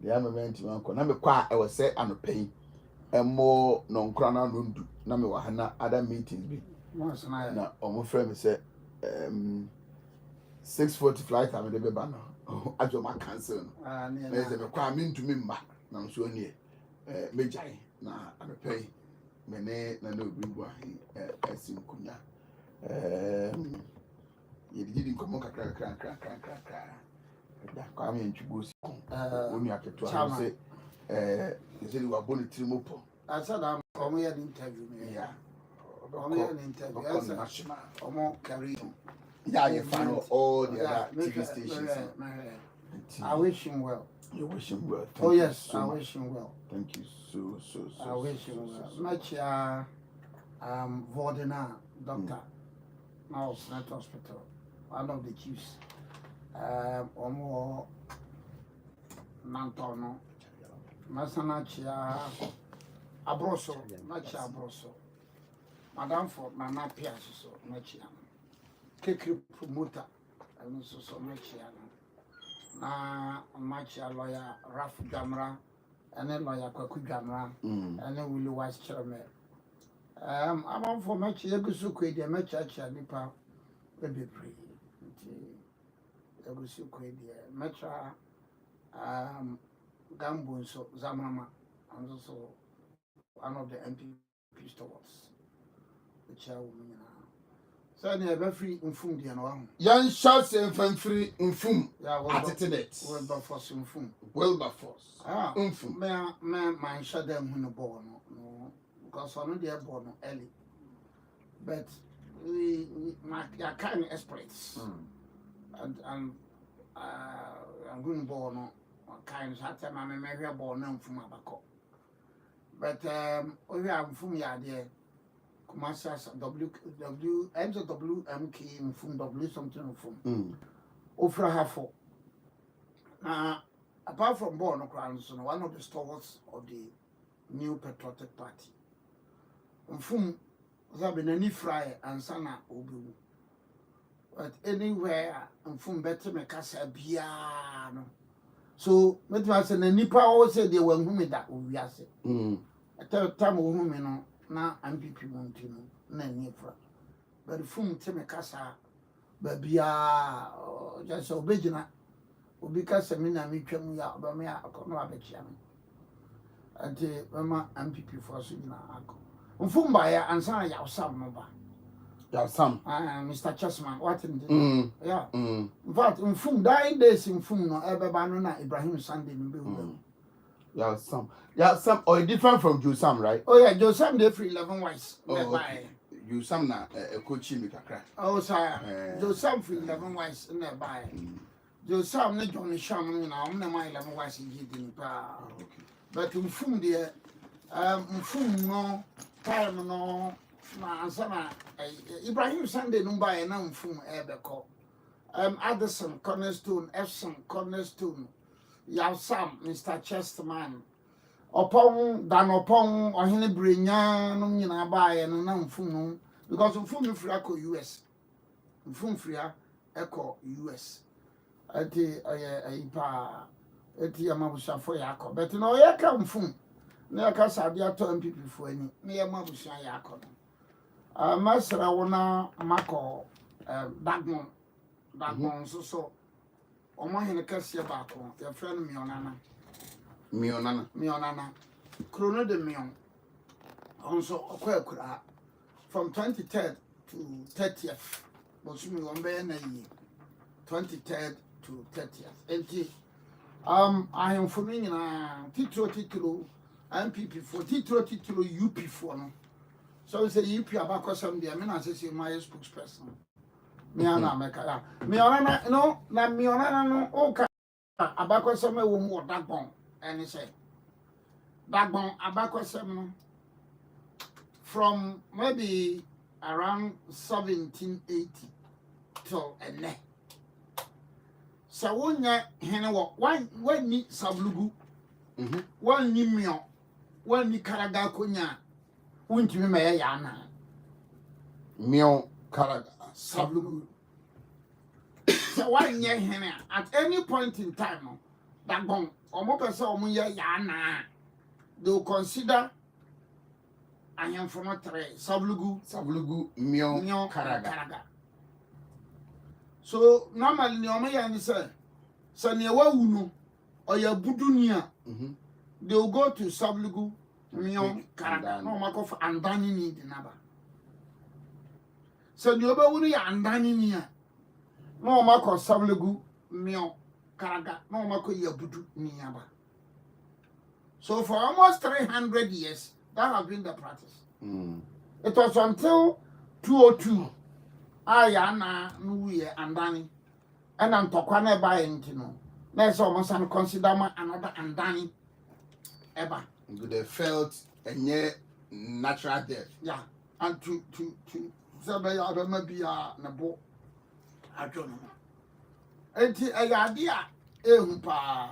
the moment man ko na me kwa e was say anopai emo no nkra na no ndu na me wa hana other meetings bi na omo frɛ me say 6:40 flight am de be ba no ajo ma cancel no na say me kwa me ntumi mba na so nie me jai na anopai me ne na no bi bo ahi asim kunya yedi nkomo kakra da kwa me ntwibo si onu aketo a say yedi wa boni trimopo asada omo ya interview me yeah omo ya interview asa omo carry yeah you find all the other TV stations. I wish him well. You wish him well. Oh yes, so I wish him well. Thank you so I wish him well. Much Vodena doctor now Snett Hospital, one of the chiefs. Omo Nantono Masanacha Abroso, Nacha Abroso. Madame for Nana Piasso, Nachian. Kekri promoter, and so Nachian. Na Macha lawyer Raf Gamra, and then lawyer Kwaku Gamra, and then Willie Wise Chairman. I'm on for much Yagusuque, the Mecha Nipa, baby free. Yagusuque, the Metra Gambun, so Zamama, and also one of the MP pistols, the chairwoman. So I never free in Fum, the one. Young shots and free in Fum, Attitude, Wilberforce in Fum. Wilberforce. Fum. Man, shut them when the born, no, because I know they are born early. But we are kind of experts. And I'm going born, kind of Saturday, my memory born on from Abaco. But we have Fum Yadia. Kumasias WMK from W something from Ofra Hafo. Now, apart from Borno Crowns, one of the stalwarts of the New Patriotic Party. From there been any fry and sana obu. But anywhere and from better make us a piano. So, what was an Nipa always said they were whom that we are saying. At that time, women na MPP Montino, na Nifra. But Fum Temekasa, Babia, just Obejana, Ubika Semina Michamuya, Bamia, Konoabechiam. And the Mama MPP for Sina Ako. Umfumbaya and Sana Yawsam Moba. Yawsam, Mr. Chessman, what in the yeah. In fact, Umfum dying days in Fum, no Ebanana, Ibrahim Sunday in Bill. Some or different from Jusam, right? Oh yeah, Jusam they free 11 wise. Oh, okay. Jusam na coaching me kakra. Oh sir, Jusam free 11 wise in there by. Jusam ne Johnny Sham na am na my 11 wise in gidi pa. But Mfum there Mfum no time no na ansana Ibrahim Sunday no buy na Mfum ebeko. Addison Cornerstone, Epsom Cornerstone. Yawsam, Mr. Chesterman. Upon Danopon or Henry Brignan, no mean I buy and no Mfum, because Mfum free echo US. Mfum free echo US. At the Yamabusa for Yako. But no, I come Mfum. Near Casadia to MPP for any near Mabusa Yako. Master Awana Mako Dagmon, so. Omo hene kase baako ya friend Mionana Chrono de Mion onso okwa from 23rd to 30th bosumi won be na yi 23rd to 30th enti I am for me na titro MPP for titro UP for no so say UP abakosam dia me na say my spokesperson. Miana Meka. Miana no, na Miana no, okay. Abakosem wo mu Dagbon, and he said Dagbon Abakosem from maybe around 1780 till ene. So wonya hene wo one ni sablugu. One ni mio, one ni karaga konya. Untimi me ya na. Mio karaga Sablugu. So one year at any point in time, Dagbon omo pese omo ye ya na they will consider ahemfo no 3 Savlugu Mio Karaga. So normally ni omo ya ni say ne wa wu no oya buduni a they will go to Savlugu Mio Karaga no ma ko for andani ni di naba so ni oba wu no ya andani ni a no ma ko Savlugu Mio Karaga no ma ko ya budu ni aba. So for almost 300 years that has been the practice. It was until 202 ayana nuye andani and antokwa na ba entino na so almost consider ma another andani eba. They felt a natural death. Yeah, and to sabe ya be mabia na bo adwono. Enti ayade a ehun pa.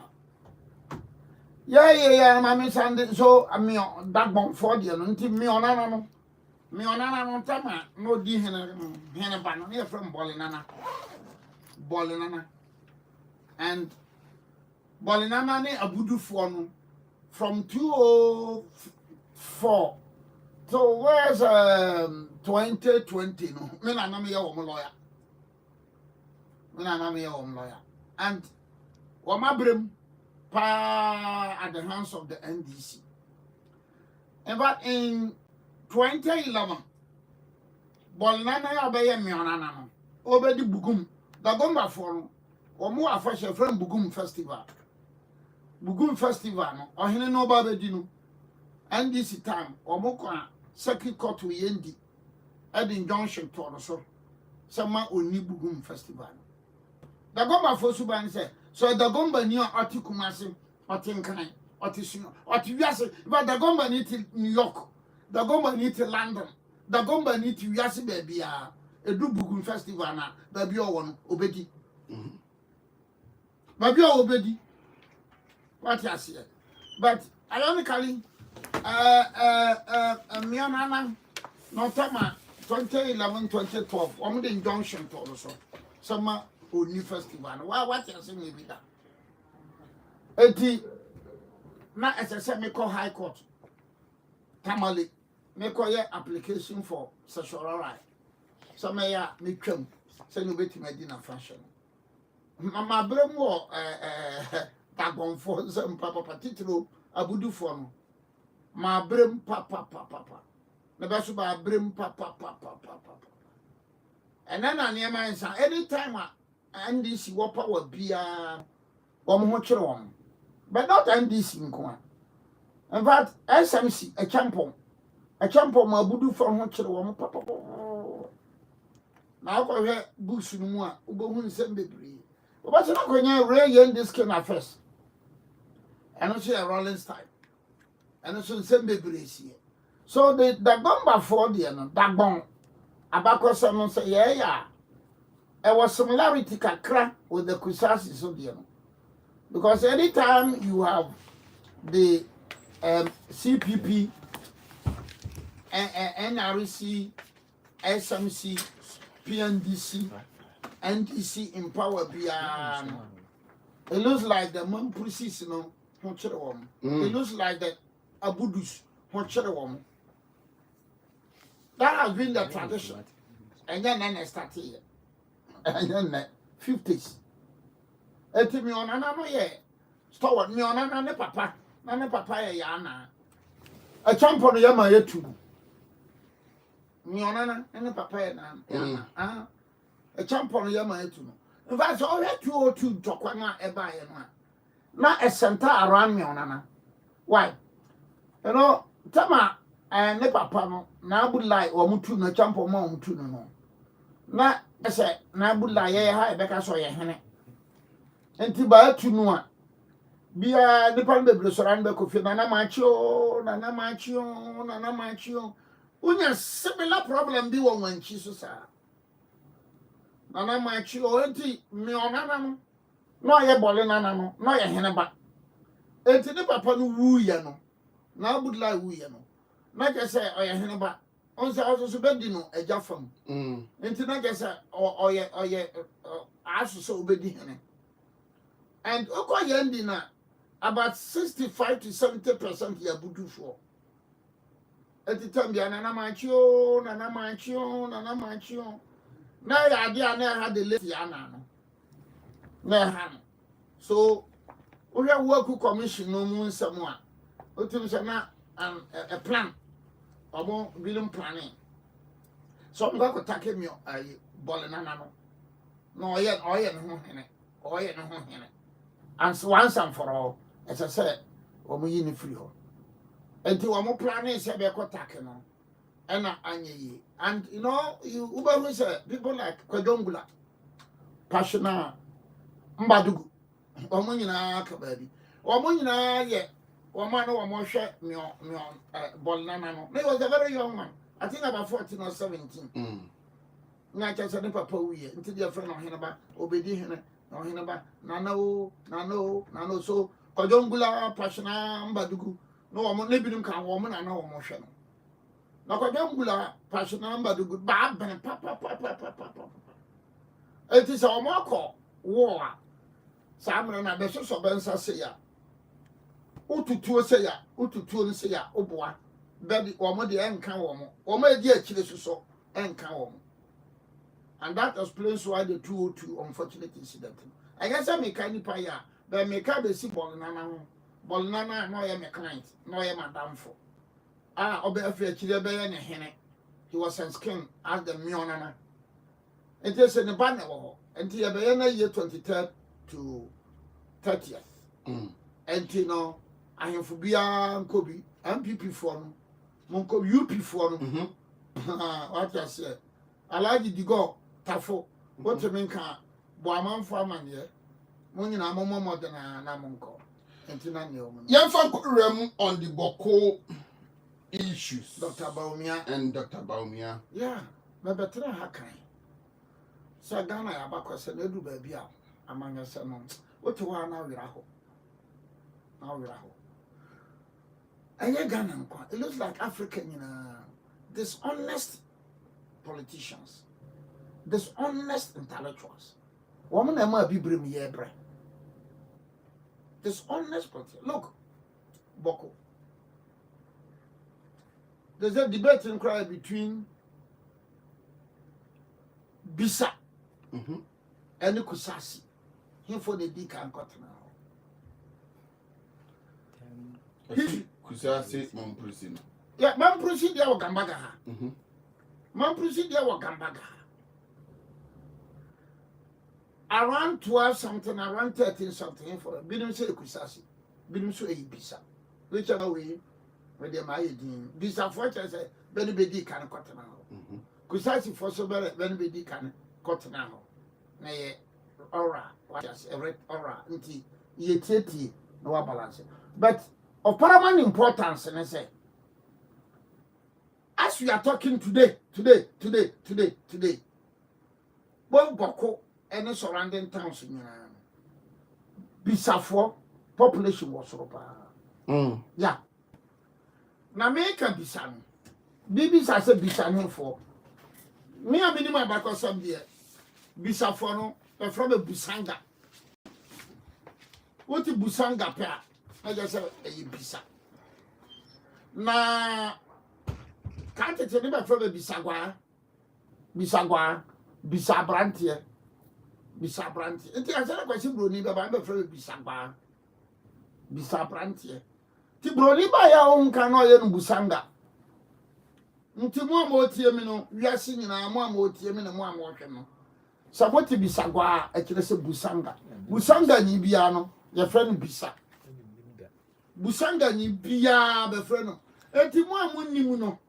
Yeah, mami sande so amio dagbon for the no nti mi onana no tama no di hene ba no e from bolinana and bolinana ne abudufo no from 204 so where's 2020 no me na me ye wo lawyer and wa mabrem at the hands of the NDC. In fact, in 2011, Bolinana Abaya Mionana, Obedi Bugum, the Gomba Forum, or more of a friend Bugum Festival. Bugum Festival, or Hene no Babedino, NDC time, or Moka, Second Court to Yendi, at injunction to also, Sama Uni Bugum Festival. The Gomba Fosuban said, so the Gomba near Artikumasi, Otinkan, Otisino, Otiviasi, but the Gomba need to New York, the Gomba need to London, the Gomba need to Yasi baby, a Dubugun festival, baby one, Obedi. Baby Obedi. What you see? But ironically, Mianana, Notama, 2011, 2012, on the injunction to also. Summer Only festival. What you saying me that? Eti na SSM me call High Court. Tamale me call your application for sexual right. So me ya me twam say no beti me di na fashion. Mama brem wo tagon for some papa titro abudu for no. Ma brem papa. Na be so ba brem papa. And then anytime NDC wapa wa bia ho kire won but not NDC nko. In fact SMC a champion ma budu for ho kire won papa na ko hwe books no mu a ubohu nsem bebre oba se na konya ray yen this king first and also a rolling style and also nsem bebre sie so the gomba for there no dagbon abakosem no say yeah there was similarity kakra with the Kusasi Sodiano. Because anytime you have the CPP, NRC, SMC, PNDC, NDC in power beyond, it looks like the Mampusis, you know, it looks like the Abudus, that has been the tradition. And then I start here. And then 50s. Eti mi onana no ye. Stoward mi onana ne papa. Na ne papa ye yana. A champion ye ma ye tu. Mi onana ne papa ye na. Ah. A champion ye ma ye tu. In fact, so ye 202 tokwa na eba ye no. Na a center around mi onana. Why? You know, tama ne papa no na abu like o mutu na champion ma o mutu no. Na ese na bula ye ha ebeka so ye hene enti ba tunu a bia nipa bebre so ran be kofi na machio unya similar problem bi wo wanchi so sa na machio enti mi onana no ye bole nana no ye hene ba enti ne papa no wu ye no na bula wu ye no na je se o ye hene ba on say also bedi no eja fam enti na get say oye aso so bedi hene and oko ye ndi na about 65 to 70% yɛ abudufoɔ. At the time, the Nana Manchio. Now, I had the late Yana. So, we have work commission no moon someone. What is a plan? About William planning. So, I'm going to take me a ball and no, yet, and so once and for all, as I said, we in free home. And to our planning is a takeno. And you know, you say people like Kwadongula, Pashana, Mbadugu, Omunina Kababi, Omunina, yet, Omano or Moshe, Bolnano. He was a very young man, I think about 14 or 17. Not just a papa, until your friend on Hinaba, Obedi Hene, or Hinaba, Nano, so Kwadongula, Pashana, Mbadugu. No, I'm not living in a woman, I know emotion. Now, I don't bula passion number the good bab and papa. It is our marco war. Sam and I besos of Bensa say ya. Utu say ya, Utu say ya, O boy. Baby, or more the end can woman, or my dear chili so and can woman. And that explains why the 202 unfortunate incident. I guess I make any paya, but make a basic Bolnana, no, I'm a client, no, I'm a damn for. Obeafia Chilebe and Hene. He was on skin as the Mionana. It is in the banner, and Tiabayana year 23rd to 30th. And you know, I am for Bia Kobe, MPP form, Monko UP form. What I said. I like it to go, Tafo, what you mean, Boaman Farman, yeah. Munina Momo more than a Namonko. Yamfa Rem on the Boko issues. Dr. Baumia and Dr. Baumia. Yeah, my better hakai. So Ghana Abacus and Edu baby among us. What you are now, Raho. Now, Raho. And you're Ghana. It looks like African, dishonest politicians, dishonest intellectuals. Woman, I might be bring me a brain. Dishonest politicians. Look, Boko. There's a debate in cry between Bisa and Kusasi. Him for the Dika and Cotton. Kusasi, Mamprusino. Yeah, Mamprusino, there were Gambagaha. Mamprusino, there were Gambagaha. Around 12 something, around 13 something for a Bidum say Kusasi, Bidum so a Bisa. Whichever way. With the Mayadin, Bisa Fortune said, Benny Bedi can cotton out. Kusasi for so better, Benny Bedi can cotton out. Nay, aura, just a red aura, until ye titty, no balance. But of paramount importance, and I say, as we are talking today, one Boko and the surrounding towns in Bisa for population was over. Yeah. Na make a bisan. Bibi sa se bisan for. Me a minimum back some there. Bisa for no, from a busanga. What is busanga pair? I just say a bisa. Na can't it never from a bisagua? Bisa brantier. It is a question, Bruni, but I'm afraid of bisagua. Bisa brantier. Ti broni ba ya on kan no ye busanga nti mo amotie mi no wiase nyina mo amotie mi na mo amwohwe no saboti bisagwa a kire se busanga ni bia no ye friend bisa busanga ni bia be friend no enti mo amunnim no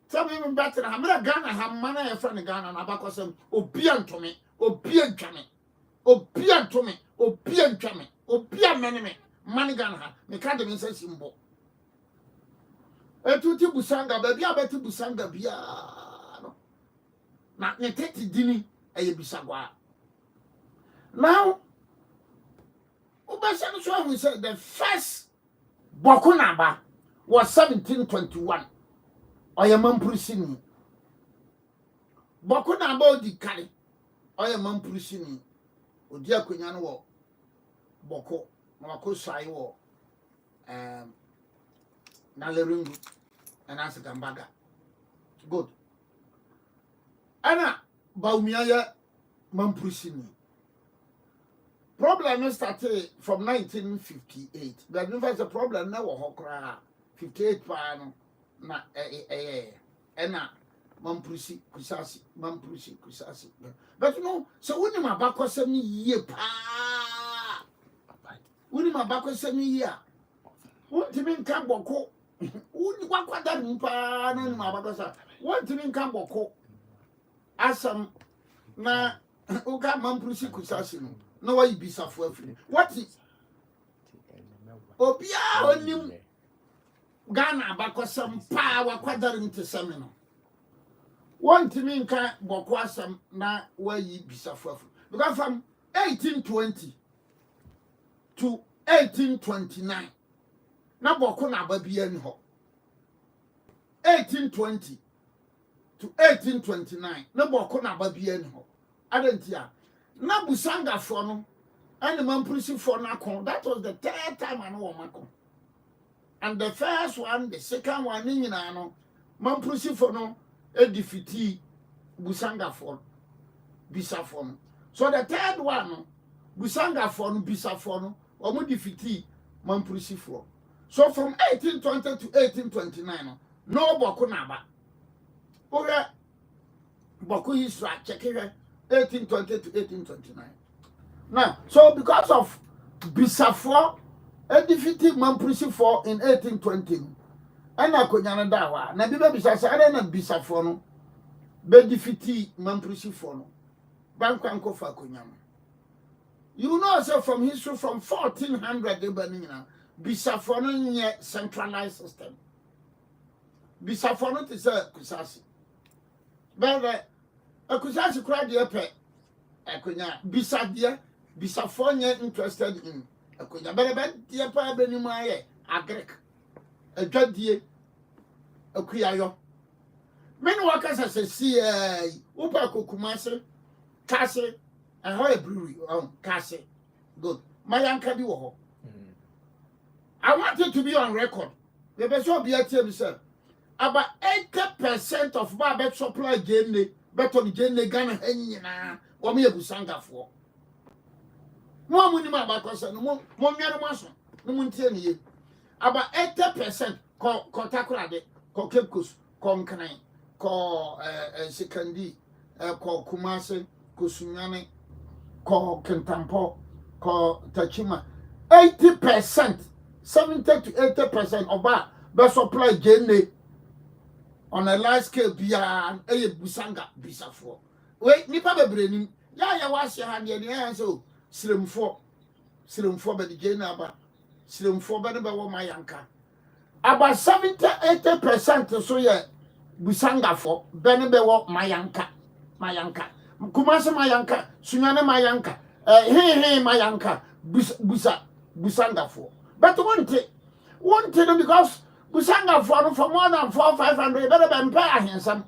sabe me batera hamra Ghana hamana ye friend Ghana na bakosem obi antome meneme Manigan, me can't even say symbol. A tutti busanga, baby, I bet busanga bia. Not neteti dini, a bisagua. Now, Ubasan we said the first Bokunaba was 1721. Or your mum Prusini. Bokunaba di Kali, or your mum Prusini, or dear Kunyano Boko. na wako sai wo na Lerungu and Asakambaga. Good. Ana Baumia ya Mamprushini. Problem started from 1958. But if there's a problem now, Hokra 58 pano na ena Mamprushi Kusasi. But you know, so when my back was 7 years pa. When my back was 7 years. What do you mean come boko? What that mpa no my back was? What do you mean come boko? Asam na uka Mamprushi Kusasi no. No why be suffering. What is Obia onim Ghana bakosam pa wakwadare nte semino. One to me nka bokwasam na why be suffering. Because from 1820 to 1829 na boko na babia ni ho. 1820 to 1829 na boko na babia ni ho. Adentia na Busanga for no and the Mamprushi for Nakon. That was the third time I know Mako. And the first one, the second one, no Mamprushi for no a defeatee Busanga for Bisa for no. So the third one, Busanga for no Bisa for no, or more defeatee Mamprushi for. So from 1820 to 1829, no Boko Naba. Okay, Boko history, check it. 1820 to 1829. Now, so because of Bisafo, a defeated Mamprushi for in 1820, and I could not dawa. Na biba Bisasa, I don't Bisafo no, be defeated Mamprushi for no. Bankanko fa kunyama. You know, so from history from 1400, Bisafo no nye centralized system. Bisafo no is a Kusasi. But Akusasi cried the epe. Akunya bisadia bisafonya interested in akunya berebe die pa benuma ye agrek adwadie akuyayo menu wakasa se si upa kokumase kase ho e brewery kase good mayanka bi wo ho. I want it to be on record. The best will be at about 80% of my bed supply game better Jane Ghana Henina, or me a Busanga for. More money about person, no more mason, no one tell you. About 80% call Takurade, call Kepkus, call Kanai, call Sekandi, call Kumase, Kusunyane, call Kentampo, call Tachima. 80%, 70 to 80% of that best supply Jane. On a large scale, beyond a Busanga, Bisafo. Wait, Nipa Brain, ya was your hand, and so Slim 4, by the Janaba, Slim 4 by the Mayanka. About 70-80% so yeah, Busanga for Benebewo Mayanka, Kumasa Mayanka, Sunana Mayanka, hey, Mayanka, Busanga for. But one thing because. Busanga for more than 400-500, better than pay handsome.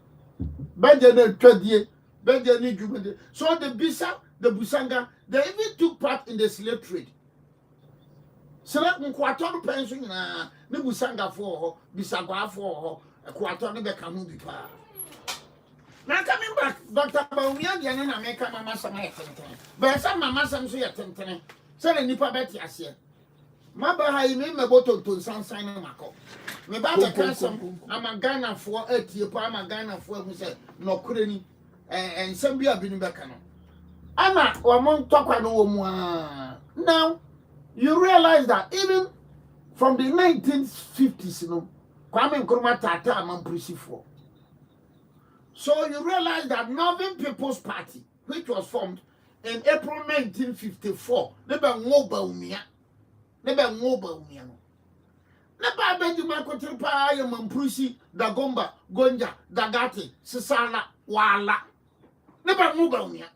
Benjamin Tradie, Benjamin Jumade. So the Bisa, the Busanga, they even took part in the slave trade. Select Quaton pension, the Busanga for Bisagua for a Quaton Bekamu. Now coming back, Dr. Bawia, and I make a mamma some but some mamma some say at 10, selling Nipa Betty as here. Maba ha ime meboto to sansan na mako. Me ba be kansam amagana fo atie po amagana fo hu se nokure ni ensem bia bi ni beka no. Ana o mon tokwa no wo mu a. Now you realize that even from the 1950s no Kwame Nkrumah tata Mamprushi for. So you realize that Northern People's Party, which was formed in April 1954, neba ngoba umia. Neba ngoba umia no. Neba beji makotir pa ya Mamprushi, Dagomba, Gonja, Dagati, Sisala, Wala. Neba ngoba umia.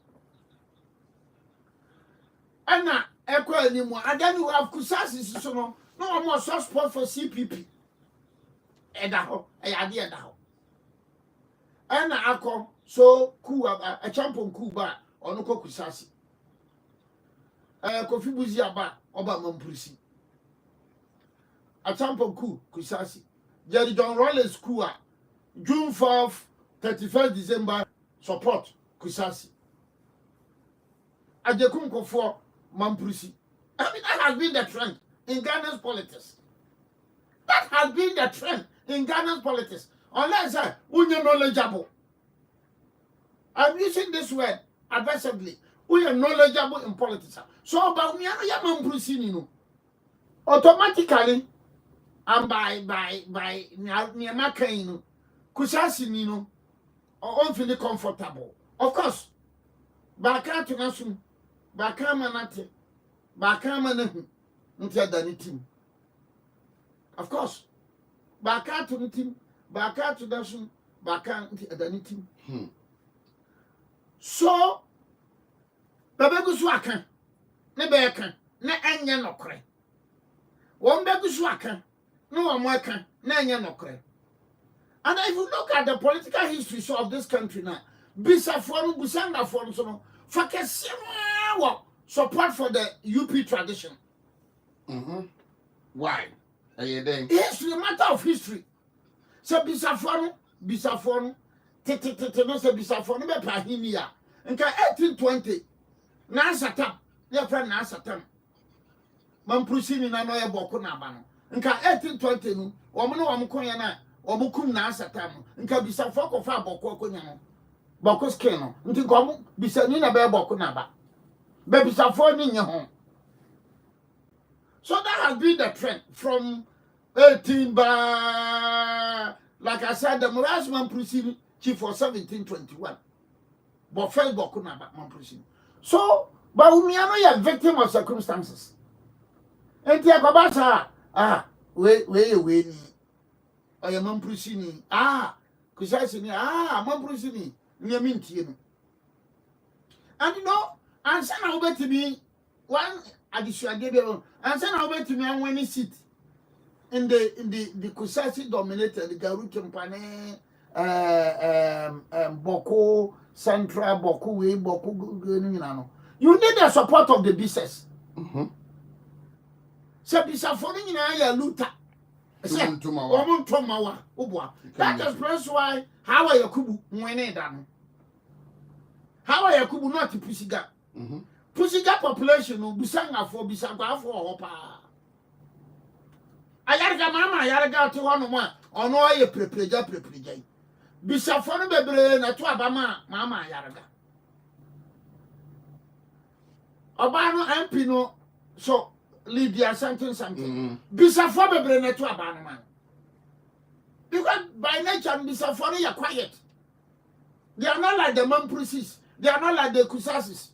Ana ekwa anymore. And then you have Kusasi Sisono. No more source spot for CPP. Edaho, ayadi edaho. Ana ako so a champion Kuba onoko Kusasi. Kofi Buziaba Oba Mamprisi. Achampo Ku, Kusasi. Jerry John Rollins Kua. June 4th, 31st December, support Kusasi. Ajekum Kofo Mamprisi. I mean, that has been the trend in Ghana's politics. That has been the trend in Ghana's politics. Unless you're knowledgeable. I'm using this word advisedly. We are knowledgeable in politics. So about me, I am Mamprisi. Automatically, and by Nyamaka, Kusasi Nino, or unfeeling comfortable. Of course, Baka to Nasun, Baka Manate, Baka Manahu, Ntiadanitim. Of course, Baka to Nitim, Baka to Nasun, Baka Ntiadanitim. So, Babagusuaka, Nebeka, ne Anya no cray. One Bagusuaka, no one worker, Nanya no cray. And if you look at the political history of this country now, Bisafonu, Busanga Fonsono, Fakesiwa, support for the UP tradition. Why? History, matter of history. So Bisafonu, no se Bisafonu, be Pahinia. And 1820, Nasatam, your friend Nasatam. Mamprusini na noye boku na bano. Nka 1820 no, womo no womo konya na womo kum na asatam. Nka bisafo ko fa boku akonya no. Boku skin no. Nti ko bisani na be boku na ba. Be bisafo ni nye ho. So that has been the trend from 18 ba, like I said, the Moraz Mamprusini chief for 1721. But first boku na ba Mamprusini. So, but we are not a victim of circumstances. And the Babasa, we, I am Mamprusini, Kusasini, Mamprusini, Niaminti. And you know, and send over to me one additional day, and send over to me when he sit in the Kusasi dominated the Garu Company, Boko, Central, Boku, Boku, you need the support of the business. So Bisafoni na luta. That explains why how are Yakubu mwene dano. How are Yakubu not Pusiga? Pusiga population no Busanga for Bisanga for Hopa. Ayarga mama ayarga to one one or no ye prepreja. Bisafoni bebre na to abama mama ayarga. Obano MP no so Lydia something. Bisafo bebre na to abano man. Because by nature Bisafo are quiet. They are not like the Mamprisis. They are not like the Kusasis.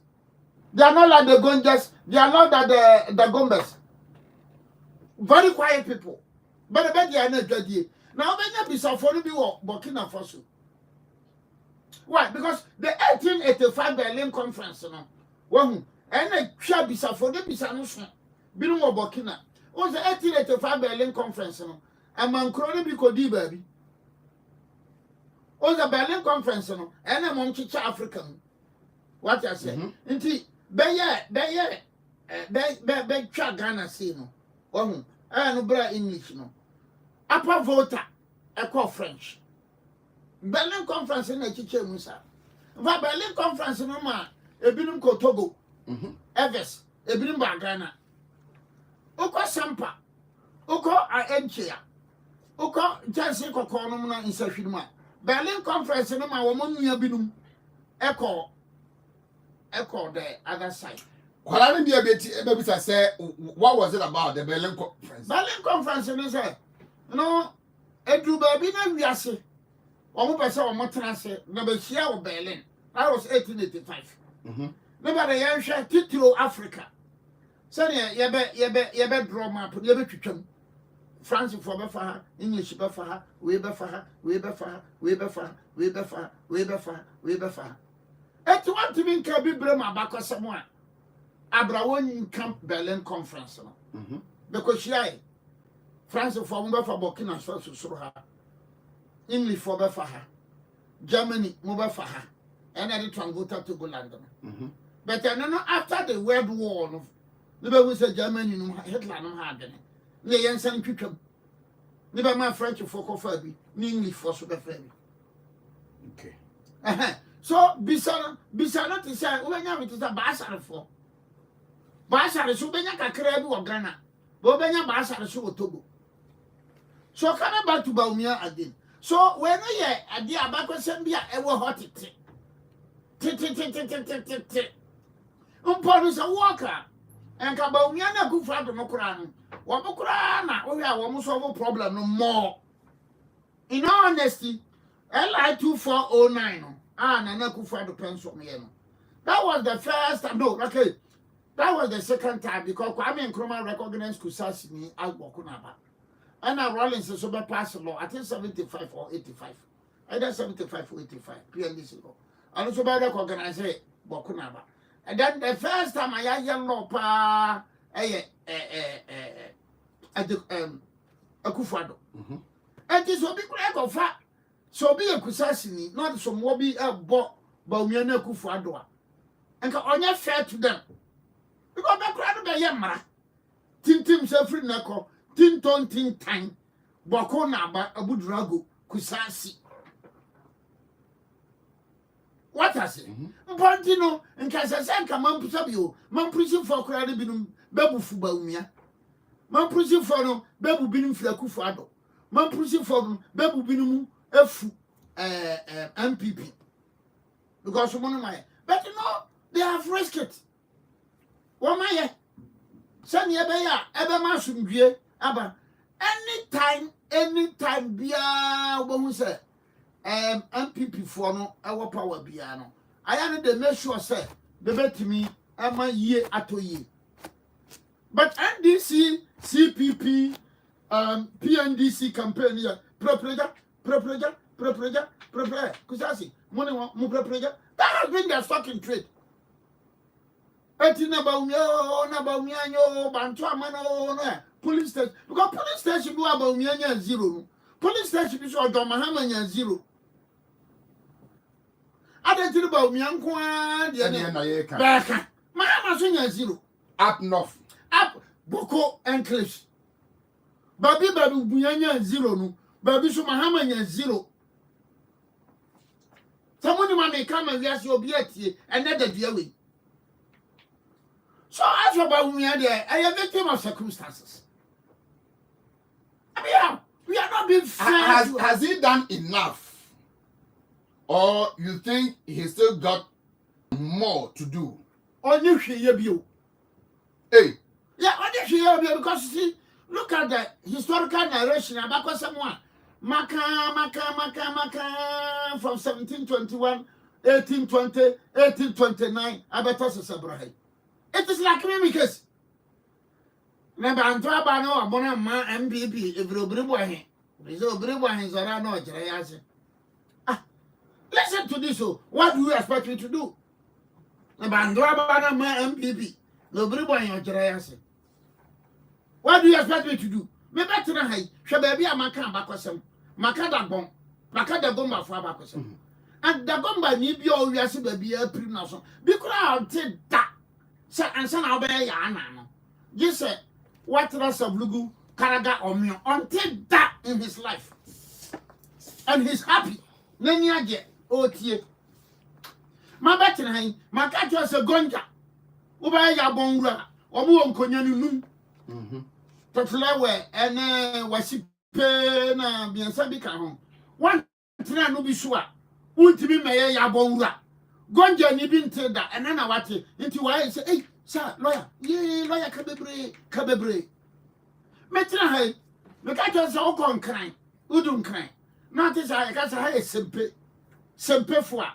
They are not like the Gonjas. They are not like the Gombas. Very quiet people. But I bet they are not good. Now when Bisafo be Burkina Faso. Why? Because the 1885 Berlin Conference, and I shall be for the Bisanus, Bill Burkina. Was the 1885 Berlin Conference, and Mancroni Bicodi baby. Was the Berlin Conference, and a monkey African. What I say? Indeed, Bayer, Ghana, see no. Oh, I know bra English no. Upper voter, I call French. Berlin Conference in a chiche Musa. Berlin Conference no ma, a binum ko Togo. Eves, a brimba Ghana. Oko Sampa, Oko Enchia, Oko Jansen Coconum in Safima. Berlin Conference no ma woman near binum. Echo the other side. Well, I didn't be able to say, what was it about the Berlin Conference? Berlin Conference is a no, Edu Babina Viasi. One person or more transfer, never share of Berlin. That was 1885. Nobody share Titro Africa. So, yebe draw map, yebe chicken. France for Befa, English Befa, Webefa, Webefa. At one to mean Kabi Brema back or someone. Abrawon Camp Berlin Conference. Because she France for Burkina Faso, English for Befaha, Germany, Mubafaha, and then Tranguta to go London. But I know after the World War, Niba who said Germany no Hitler no had. Ne yensan twitwam. Niba ma French for coffee, ni English for so be friend. Okay. So bisa not to say ubenya me to say basare for. Basare so benya kakra bi wo Ghana. Bo benya basare so Togo. So coming back to Baumia again. So when ye ade abakwasem bia e wo hotete. Umponu sa walker. And Baumia na good for the Mokran. Wamokra na we are almost solve problem no more. In all honesty, LI 2409 na kufa the pencil me no. That was the first time. No, okay. That was the second time because Kwame Nkrumah recognized Kusasini as Bokunaba. And now Rollins is over pass law, I think 75 or 85. Either 75 or 85, PNDC law. And also by recognize Bokunaba. And then the first time I had young law pa Akufado. And this will be great of fact. So be a Kusasini, not some wobby a bought Baumiana Kufado. And on fair to them. Because my brother by Yamara. Tintim Sefri Nako. Tinton tin time, Boko Naba, Abu Drago, Kusasi. What I say? Pontino, and Casasanka, Mampusabio, Mampusi for Cradibinum, Babu Fubaumia, Mampusi for no, Babu Binum Flacufado, Mampusi for Babu Binum, F. MPP. Because one of my, but you know, they have risked it. What my, Sanya Baya, Ebermasum, Aba, anytime, bia, when we say, MPP for no, our power piano. I am the make sure, say, the bet me, am a year at a year. But NDC, CPP, PNDC campaign here, prepare, Kusasi, money, that has been their fucking trade. Etina Baumia, Bantuamano, police station. Because police station do about me zero. Police station is all Mahama zero. I don't think about me uncle. Mahama zero. Up north. Up Boko and Cliffs. Baby Bunyanya zero. No. Baby so Mahama zero. Someone may come and ask you be at another deal. So as about me, I am victim of circumstances. I mean, we are not being fair. Has he done enough? Or you think he still got more to do? Only you. Hey. Yeah, only you because you see, look at the historical narration about someone. Maka from 1721, 1820, 1829, Abatas Sabrahi. It is like me because Naba Antaba no Abona Ma MPP if you bring one. Reso bring one is around no Jayas. Ah, listen to this. So, what do you expect me to do? Naba Antaba Ma MPP. No bring one in Jayas. What do you expect me to do? Me better than high. Shababy Makan Bakosam. Makada bomb. Makada bomba for Bakosam. And the bomba need be all your baby a pre-nason. Because I'll take that. Sir, and son, I'll be a yana. You said, what rest of Lugu, Karaga, or me until that in his life. And he's happy. Then you get, oh, dear. My better, my cat was a gonja. Ubaya bonga, or won't conyanu. Totlewe, and was she pena, be a sabica home. One train will be sure. Ultimate mayor Yabonga. Gonja ni bin that, and then I watch it into why I say, hey, sir, lawyer, ye, lawyer, cabebre. Metra hay, the cat was all con crying, Udun crying. Not as I got a high simple for.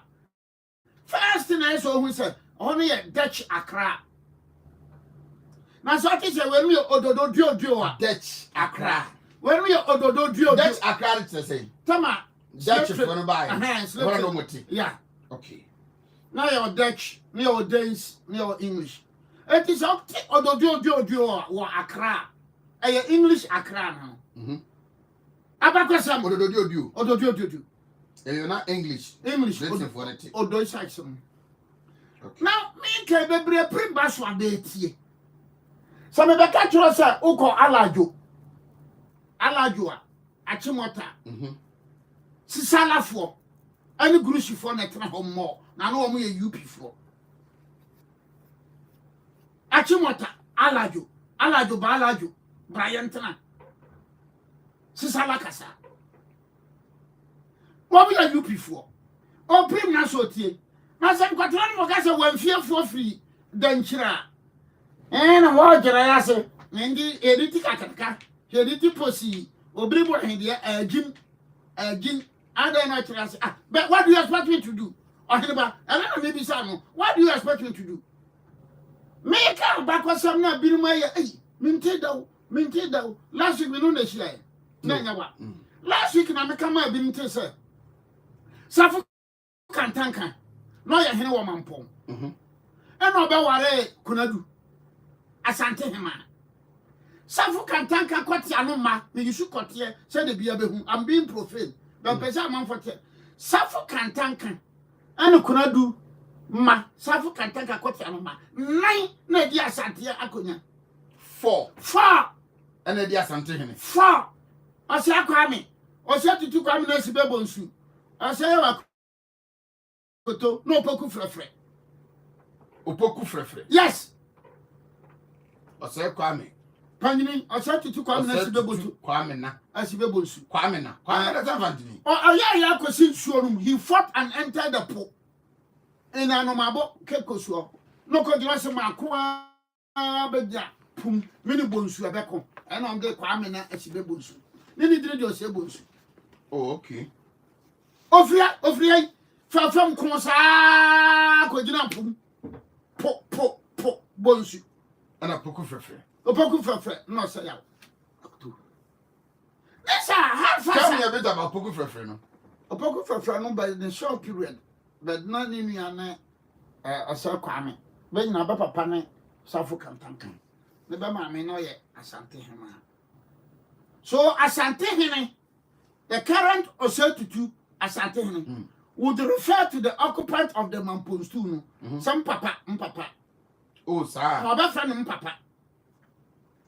First thing I saw who said, only a Dutch Accra. Now, so I say, when we ododo dio, Dutch Accra. When we ododo dio, Dutch Accra, it's the same. Tama, Dutch is going to buy. Yeah. Okay. Now you're Dutch, you're Danish, you're English. It is up to Ododio or Accra. English Accra now. Abakosam Ododio. You're not English. Listen for it. Odo Saxon. Now, me can be a pre-bass one day. Some of the catcher say, Oko Alajo. Alajua, Achimota, Sisala for, any grushi for netra home more, Nano me a UP for. Achimota, Alaju, Balaju, Brian Tana, Sisala Casa. What will you UP for? Oh, Prim Nasotie. Master Quatran Mocasa when fear for free, then Chira. And a water I say, Nandy, Editica. He did pussy, Oblibo India, Jim, I don't know. But what do you expect me to do? Or maybe some. What do you expect me to do? Make out back was some not be my minted. Last week we know the share. Last week I come out being say. Suffolk can't tank. No, you hear woman pong. And no about what do. Asante him. Safu kantanka kwati anoma me yisu kotie se de bia behu I'm being profane but pesa man forte safu kantanka ane kunadu ma safu kantanka kwati anoma nine na di asante akonya 4 ene di asante hene 4 ose akwame ose tutu kwame na sibe bonsu ose yawa koto no opoku frefre yes ose kwame Panini, I said to come and Kwamena, as he bebos. Kwamena, Kwamena, Oh, yeah, I could see showroom. He fought and entered the pool. And I know my book, Kekosua. No, could you answer my qua, but yeah, pum, many bones you are back home. And I'm the Kwamena as he bebos. Then he did your sables. Oh, okay. Of Ria, from Consa, could you not pum, bones you. And a poku frefre. Opoku frefre, no say out. That's a hard fast. Tell me a bit about poku frefre, no? Opoku frefre, no, by the short period, but not in your a cell crime. When you have a pane, Safu Kantankan. The Bama may know yet, Asante Hema. So, Asante Hene, the current or 32 Asante Hene would refer to the occupant of the Mampunstuno, some papa. Oh, sir. Our friend Papa.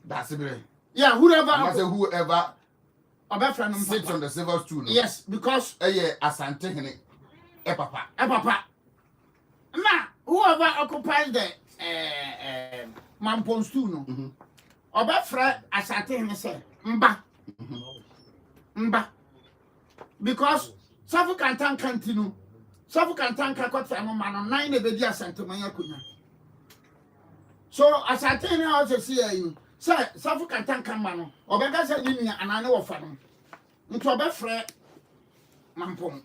That's it. Yeah, whoever sits on the silver stool. Yes, because Asante hene papa. Now, whoever occupies the Mampon stool, Obafra Asante hene say Mba. Because Safu Kantan continue. Safu Kantan kakot no man 9 ebedi Asante manya kunya. So Asante hene also see you. Say, Safu Kantan Kamano, or Bagasa Linia, and I know of Fano. Into a befre Mampong.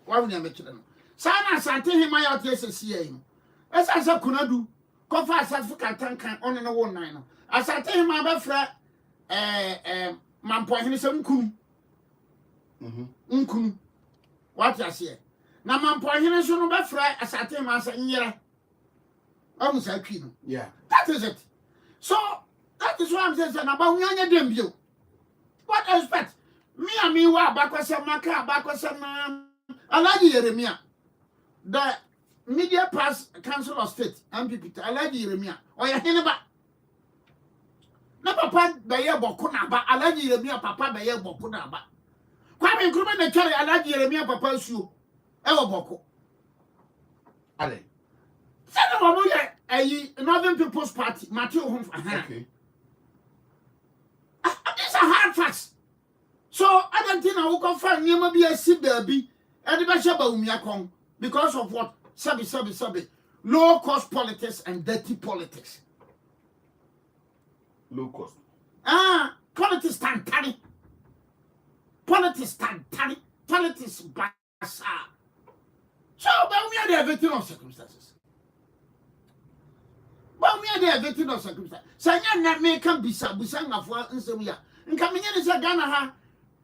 Why would you make them? Sana Sante him my out yes, see him. As I said, Kunadu, Kofa Safu Kantan on and a 1 As I tell him my befre Mampong, he is Unkun. What I say. Now Mampong, he is on befre as I tell him as a year. Almost like Queen. Yeah. That is it. So that is what I'm saying about Nyanya Dembio. What expect? Me wa bakwasa maka bakwasa na Alaji Yeremia. The Media Pass Council of State MPP Alaji Yeremia. Oya heneba. Na papa beye boku na ba Alaji Yeremia papa beye boku na ba. Kwame Nkrumah na tware Alaji Yeremia papa nsuo. Ewo boku. Ale. Send them a Northern People's Party, Matthew Home for okay. These are hard facts. So I don't think I will confirm you be a sea baby and the Bashaba because of what? Sabi. Low cost politics and dirty politics. Low cost. Politics tantani. Politics basa. So, but we are the victim of circumstances. But we are the victim of circumstances. Sanya na me can be busanga for insomnia. In coming in is a Ghana.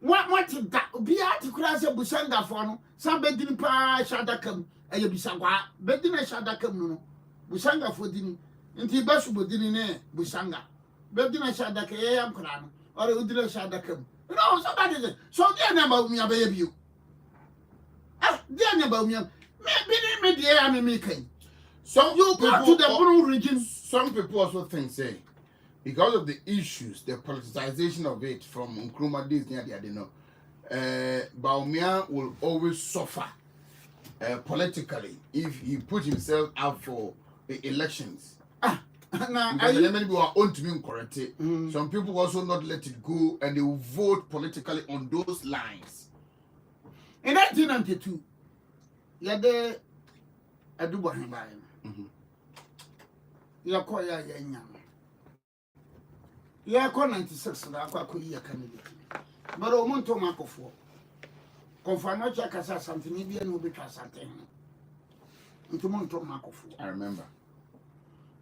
What is that? Be at to class a busanga for no. Some bedin pa shadakam, a yabisangwa, bedin a shadakam no. Busanga for dinning. Inti basu budine busanga. Bedin a shadakam crown, or udra shadakam. No, so that is it. So dear number me a baby you. Dear number me. Me dear, I'm making. Some you go to the Bunu region. Some people also think, say, because of the issues, the politicization of it from Nkrumah days near the Adeno, Bawumia will always suffer politically if he put himself out for the elections. Because many people are owned to be incorrect. Some people also not let it go and they will vote politically on those lines. In 1992, you had the Adubahin. You call ya young. You call 96, I call you a candidate. But I want to mark of war. Confirm not your casa something, maybe and will be something. Into Monto Mark of war. I remember.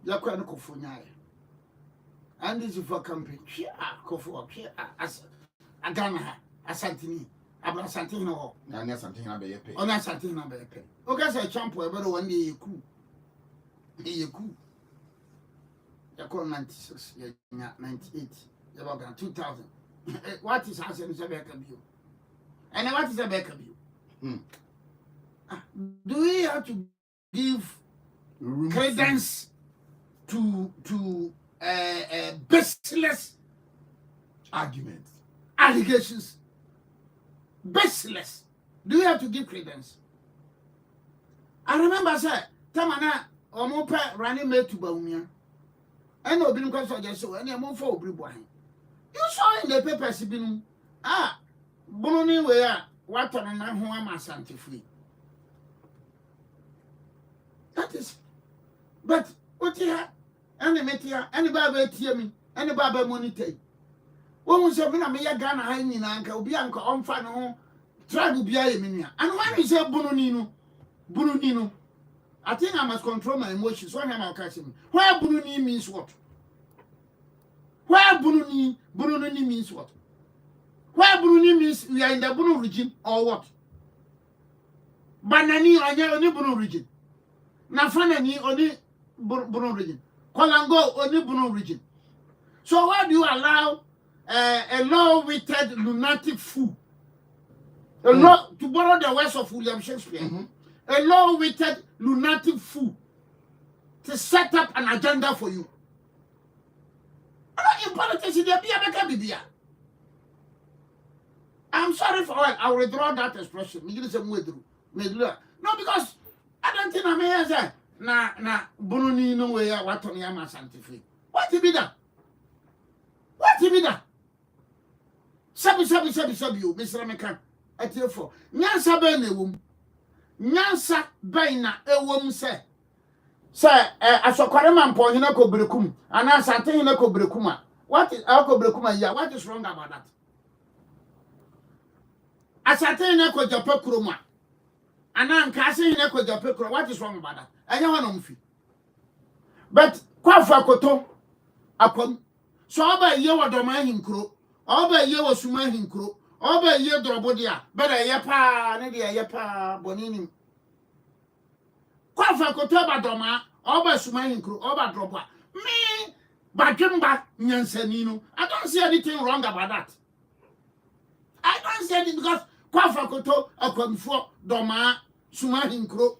You call Kofunya. And this is for campaign. Kofu, as a Ghana, a Santini, Abra Santino, and there's something I pay. On a Santina by a pen. Okay, say champ, whatever one day you cool. You cool. You call 96, 98, about 2000. What is happening is a back of you? And what is a back of you? Do we have to give credence to baseless arguments, allegations? Baseless. Do we have to give credence? I remember, sir, Tamana, or more running made to Bawumia. I know being consulted so any more for Briboy. You saw in the papers, Bononi where what on a who am I free. That is, but what here, any metia, any barber tear me, any barber money. When was a Ghana hanging uncle, Bianca on final tribe will be a minia. And when you say Bununino, I think I must control my emotions when I'm catching. Where Bununi means what? Where Bununi means what? Where Bununi means we are in the Bunu region or what? Banani only Bunu region. Nafanani only Bunu region. Kolango only Bunu region. So why do you allow a low-witted lunatic fool? To borrow the words of William Shakespeare, a low-witted lunatic fool to set up an agenda for you. In politics, I'm sorry for it. I'll withdraw that expression. No, because I don't think I'm here, sir. Bununi no way, what on Yama Santifi. What to be done? What to be done? Sabi, you, Mr. American. At your for Nyansa Bene womb. Nyansa Baina, a woman, sir. Sir, as a Koreman point, Hinako Brekum, and as I think Hinako Brekuma. What is Alco Brekuma? Yeah, what is wrong about that? As I think Hinako Japakruma, and I'm casting Hinako Japakro, what is wrong about that? I don't know. But Kwafa Koto, upon so by you were domain crow, all by you was human crow, all by you drobodia, but a yapa, Nadia yapa, bonini. Kwafa Kotoba Doma, all by Sumahin crew, all by dropper. Me, Bajumba, Nyansanino. I don't see anything wrong about that. I don't see it because Kwafa Koto, a Konfo, Doma, Sumahin crew.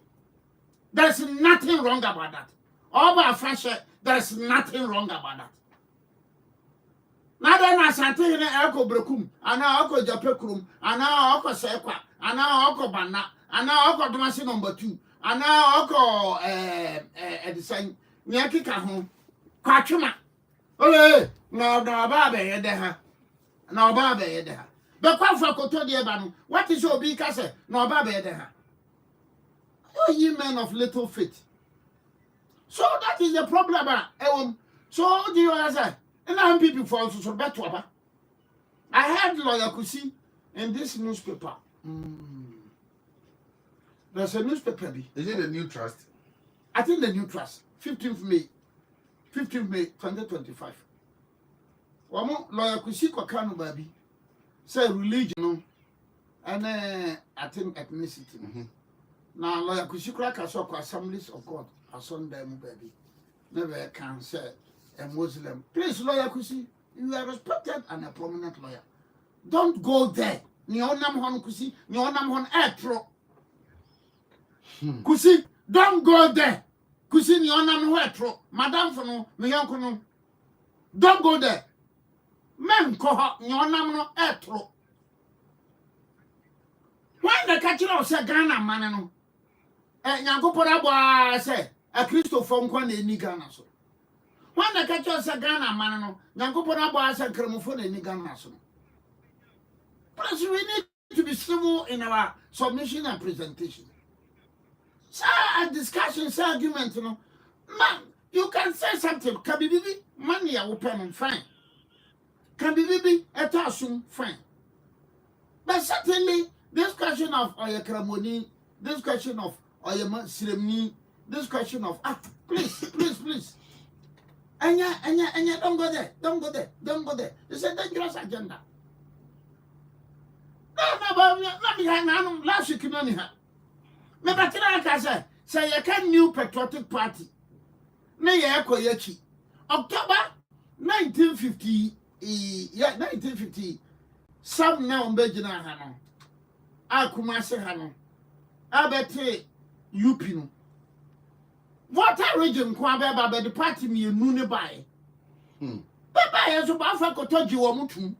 There's nothing wrong about that. All by fashion, there's nothing wrong about that. Now then, I sat in an Elko Brekum, and now Oko Japekrum, and now Oko Sequa, and now Oko Bana, and now Oko Domasi number 2. And now Oko the same Nyaki home. Quachuma. Ole, no Baba Yedeha. No Baba Yedeha. The Kwafa Koto de Banu. What is your big castle? No Baba Yedeha. Oh, ye men of little faith. So that is the problem. So do you answer? And I'm people for so better. I had Lawyer Kusi in this newspaper. There's a newspaper. Is it the New Trust? I think the New Trust. 15th May 2025. Wamo Lawyer Kusi Kwakano baby. Say religion and I think ethnicity. Now Lawyer Kusi Kwakasoko Assemblies of God. A Sunday baby. Never can say a Muslim. Please, Lawyer Kusi, you are respected and a prominent lawyer. Don't go there. Nyonam hon Kusi, Nyonam hon Etro. Kusi, don't go there. Kusini onam ho etro. Madam for no, me yonko no. Don't go there. Men ko ho, ni onam no etro. When the catcher of say Ghana man no. Nyankopon abo say a Christopher nkwa na eni Ghana so. When the catcher say Ghana man no, Nyankopon abo say Kremofo na eni Ghana so. Plus we need to be civil in our submission and presentation. So a discussion, say argument, you know. Man, you can say something. Can be bibi, money I will pay fine. Can be bibi, etasum fine. But certainly, this question of oya kramoni, this question of oya siremni, this question of please. Anya, don't go there. It's a dangerous agenda. No, last week, no, me batina say you can new patriotic party. Na ye ekoyechi. October 1950 1950 some now mbegina ha no. Akumase ha no. Abete UP no. Water region kwa beba the party me nu ne bae. Beba ye so ba fa kotoji wo mutum.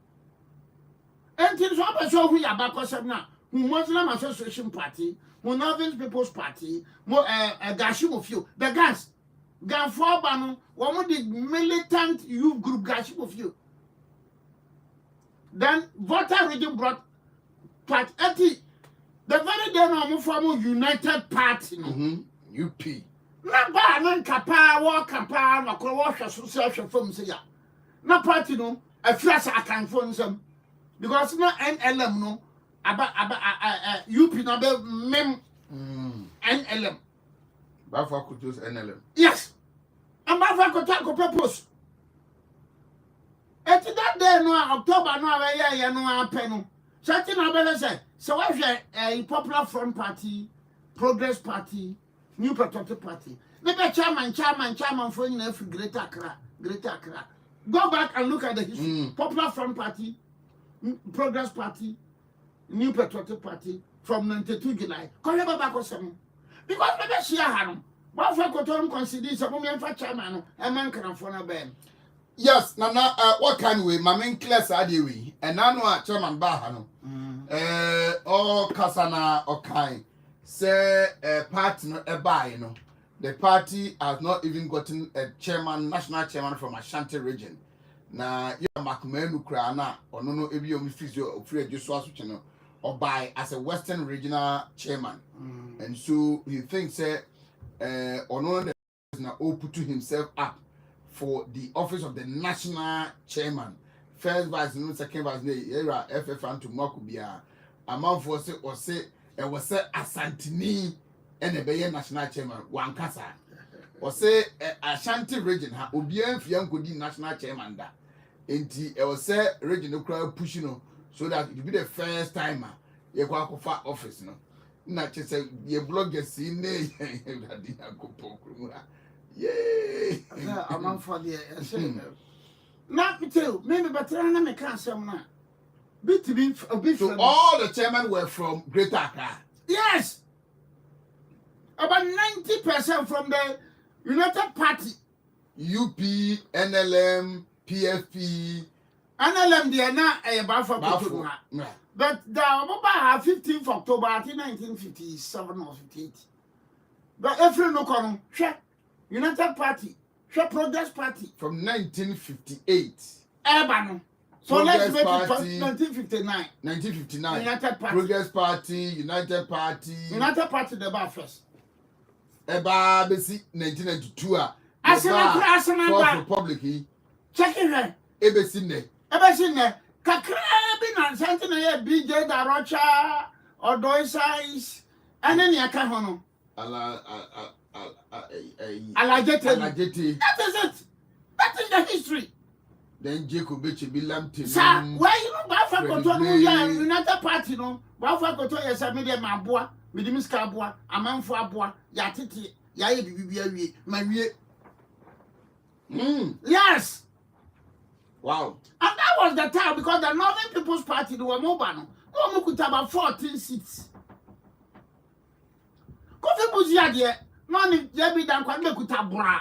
Enti so ba so hu ya ba kosem na. Muslim Association Party, Monavians People's Party, Gashimofio, the gas, Ganfor Bano, one of the militant youth group Gashimofio. Then voter region brought part 80. The very day no form United Party, UP. Na ba nan kapa wa kapa na ko wa hwe so from say ya. Na party no afia akanfo nsam because na NLM no UP na be mem NLM. Bafa could use NLM. Yes. And Bafa could take a purpose. At that day, no October, no no happen. Certain Abel say, so I a Popular Front Party, Progress Party, New Patriotic Party. Maybe chairman for you for Greater Accra. Go back and look at the history. Popular Front Party, Progress Party, New Patriotic Party from 92 July. Come back or something. Because maybe she had one for Coton considers a woman for chairman, a man can afford a band. Yes, Nana, what kind of way? My main class adiwi, and I know a chairman Bahano. Or Kasana or Kai. Say a party not a buy, you know. The party has not even gotten a chairman, national chairman from Ashanti region. Na you Makumenu Krana or no Ebio Mifizio or Free Joshua channel or by as a Western regional chairman. And so he thinks or no is now open to himself up for the office of the national chairman. First vice, no second vice, era FF and to Makubia. A man for say or say it was say Asantini and a Bayer national chairman, one Kasa. Or say Ashanti region, ha Obian Fiankudi national chairman da. Enti it was say regional crowd pushing so that it be the first timer you go for office no. Na che say your bloggers see ne yay. A man for the not me too. Maybe but I me can say na. So all the chairmen were from Greater Accra. Yes. About 90% from the United Party. UP, NLM, PFP. NLM they are not a Bafo. But the about 15th October 1957 or 58. But every no come, United Party, Progress Party. From 1958. Ebano. So let's make it 1959. 1959. United Party. Progress Party, United Party. United Party the bar first. Eba besi 1992 a. Asana Republic. Check it here. Ebesi ne. Kakra bi na something na BJ Darocha or Doisize and then yaka hono. Alajete. That is it. That is the history. Then Jacob Bilam. Sir, why you know Bafa Koto United Party no? Bafa Koto yes a media mabua, Midimis Kabua, Amanfo Abua, Yatiti, Yaye Bibi, Marie. Yes. Wow. And that was the time because the Northern People's Party they were mobile. No, could have about 14 seats. Kofi Buzia there, Money, Debbie, than quite make with a bra.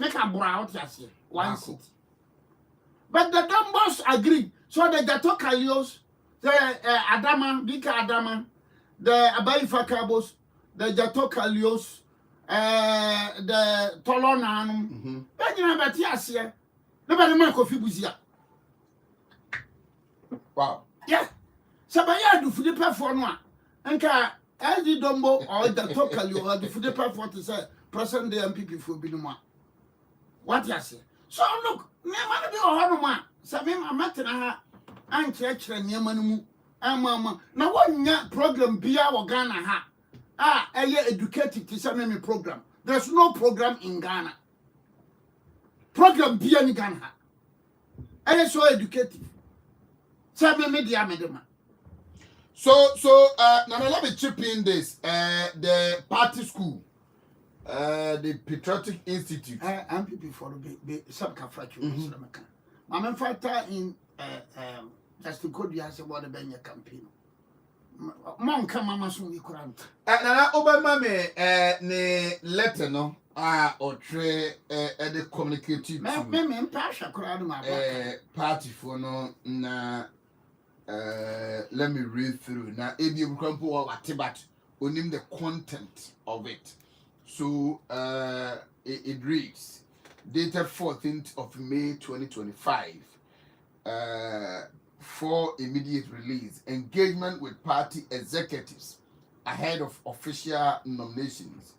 Make a bra out here, one seat. But the Dumbos agree. So the Gatokalios, the Adama, Bika Adama, the Abaifa Cabos, the Jatokalios, the Tolonanum, then you have a Tiasia, nobody make of Fibuzia. Wow. Yeah. Sabaya do for the performer. And as the Dumbo or the Tokalio or the Fudepa for to say, present the MPP for Binuma. What you say? So look, never be a horror. Sabim a matter and church and Yamanu. And mamma, now one program be our Ghana ha. A year educated to some program. There's no program in Ghana. Program be any Ghana. I so educated. Sabim media medema. So now let me chip in this. The party school, the Patriotic Institute. MPP for the sub-cafrature. My man factor in just to go the answer about the Benya campaign. Mom come mama soon we couldn't. Now Obama ne letter no or tray the communicative me passion crowd my party for no na let me read through now ebi ukrampo wa tibat onim the content of it. So it reads dated 14th of May 2025 for immediate release, engagement with party executives ahead of official nominations.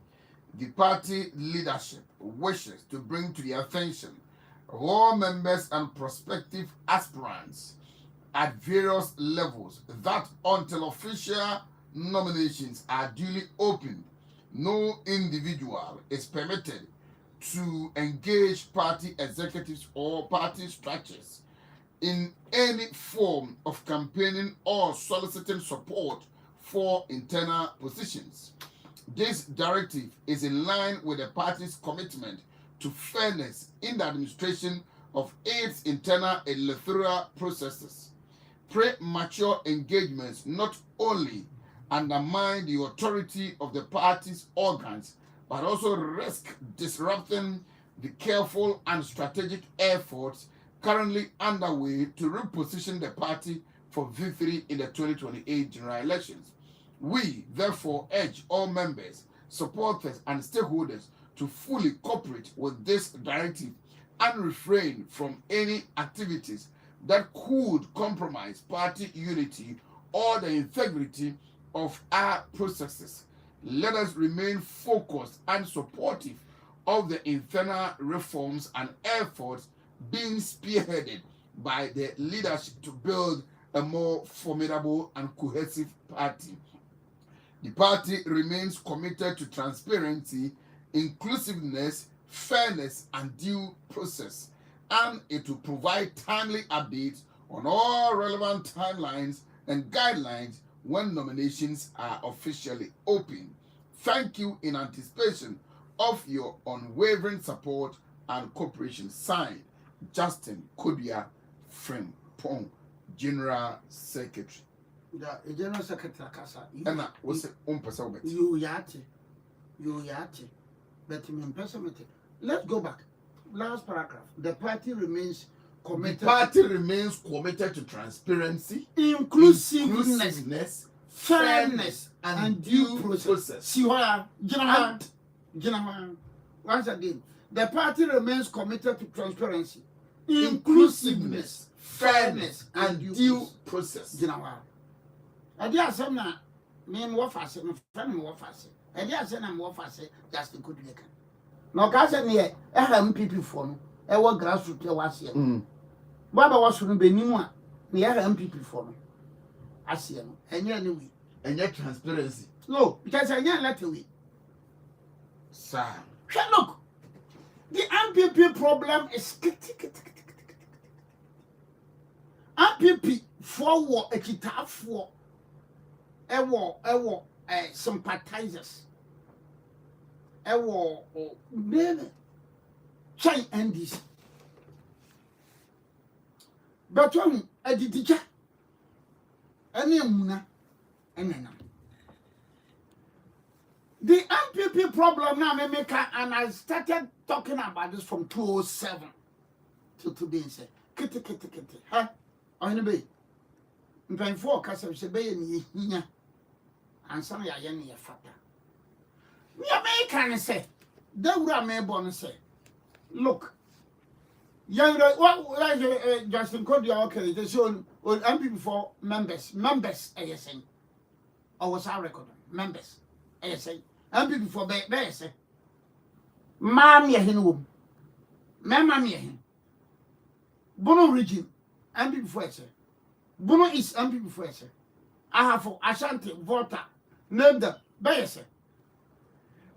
The party leadership wishes to bring to the attention of all members and prospective aspirants at various levels that until official nominations are duly opened, no individual is permitted to engage party executives or party structures in any form of campaigning or soliciting support for internal positions. This directive is in line with the party's commitment to fairness in the administration of its internal electoral processes. Premature engagements not only undermine the authority of the party's organs, but also risk disrupting the careful and strategic efforts currently underway to reposition the party for victory in the 2028 general elections. We, therefore, urge all members, supporters, and stakeholders to fully cooperate with this directive and refrain from any activities that could compromise party unity or the integrity of our processes. Let us remain focused and supportive of the internal reforms and efforts being spearheaded by the leadership to build a more formidable and cohesive party. The party remains committed to transparency, inclusiveness, fairness, and due process, and it will provide timely updates on all relevant timelines and guidelines when nominations are officially open. Thank you in anticipation of your unwavering support and cooperation. Signed, Justin Kodua Frimpong, General Secretary. The General Secretary Kasa. And what's it on person? You yati. But in person, let's go back. Last paragraph. The party remains committed. The party remains committed to transparency, inclusiveness, fairness, and due process. Siwa, once again, the party remains committed to transparency, inclusiveness, fairness, and due process. And there are some name warfare, friend warfare, and there are some warfare, just the good liquor. No, Gaza near MPP for our grassroots was here. Baba was from Benima near MPP for me. I see him, and yet anyway. And yet transparency. No, because I can't let away. Sir. Look, the MPP problem is MPP for a guitar for sympathizers. Baby, try and this. But when I did the jack, and Muna, and then MPP problem now, and I started talking about this from 2007 till today. Say, kitty, huh? I know be. Mpɛn for kasa se be ye ni hinya. Ansa na ya ne ye fata. Me America ne say, Dawura me born say, look. What Justin Kodia okay, they show MPP for members, ASN. Or was our record? Members, ASN. MPP for BSN. Mammy Hinwum. Mammy Hin. Bono region, MPP for SA. Bono is MPP for SA. I have for Ashanti, Volta, name them, BSN.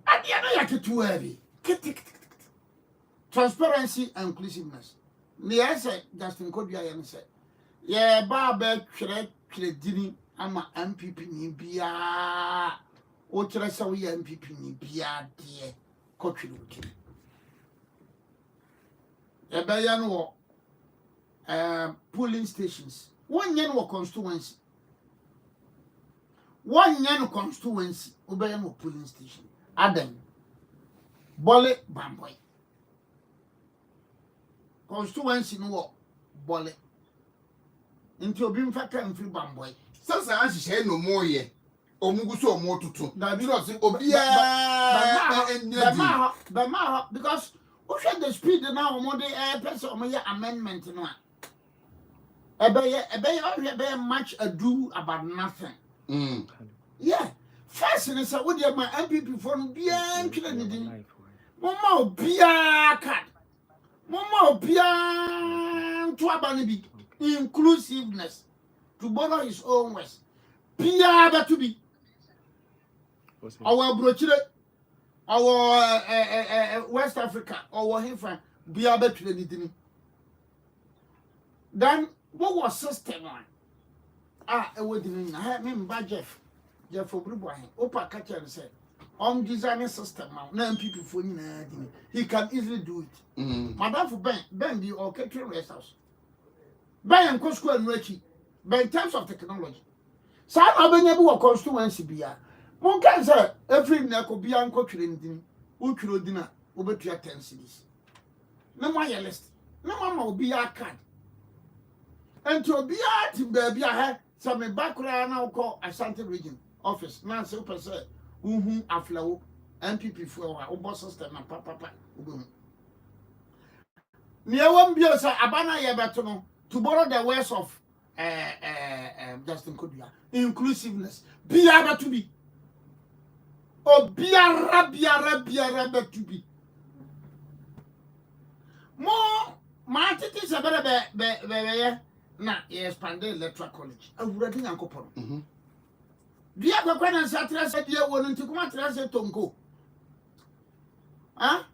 At the end of too heavy. Transparency and inclusiveness. Near say Justin Kodia and said, yeah, Barber dini ama MPP ni bia. O tresa we MPP ni bia dear. Coach looking. A bayan war polling stations. 1 year war constituency. 1 year constituency. Obayan polling station. Adam. Bole Bamboy. Constituency no bole into obi mfaka mfiri bamboy sasa anhyehyɛ no mo ye omugu so mo tutu na bi no se obia because we should the speed now omo de person omo ye amendment no a ebe much ado about nothing. Yeah, first in say we dey my MPP for no bia ntwere ne din mama obia card Mama Pian to Abanibi inclusiveness to borrow his own words. Pia to be our brochure, our West Africa, our Hinfa, Biaba to the Then what was system one? It wouldn't have him by Jeff Obruboy, Opa Catcher said. On designing system now, people for he can easily do it. Madam for Ben the or catering rest house. Ben and Costco and Richie, by in terms of technology. Some are being able to constituency be. One can say every neck be uncultured Ukro dinner over to 10 cities. No more list. No one will be a card. And to be a team baby, I had some background now call Ashanti region office. Now, super say. Aflawo MPP for our obo system na papa ubum near one bio say abana ye beto no to borrow the words of Justin Kodia inclusiveness biara to be o biara beto be more my titi se be na expand electoral college awurade yankopon Dia kwa na satra se dia wonu nti kuma tra se tonko. Ah?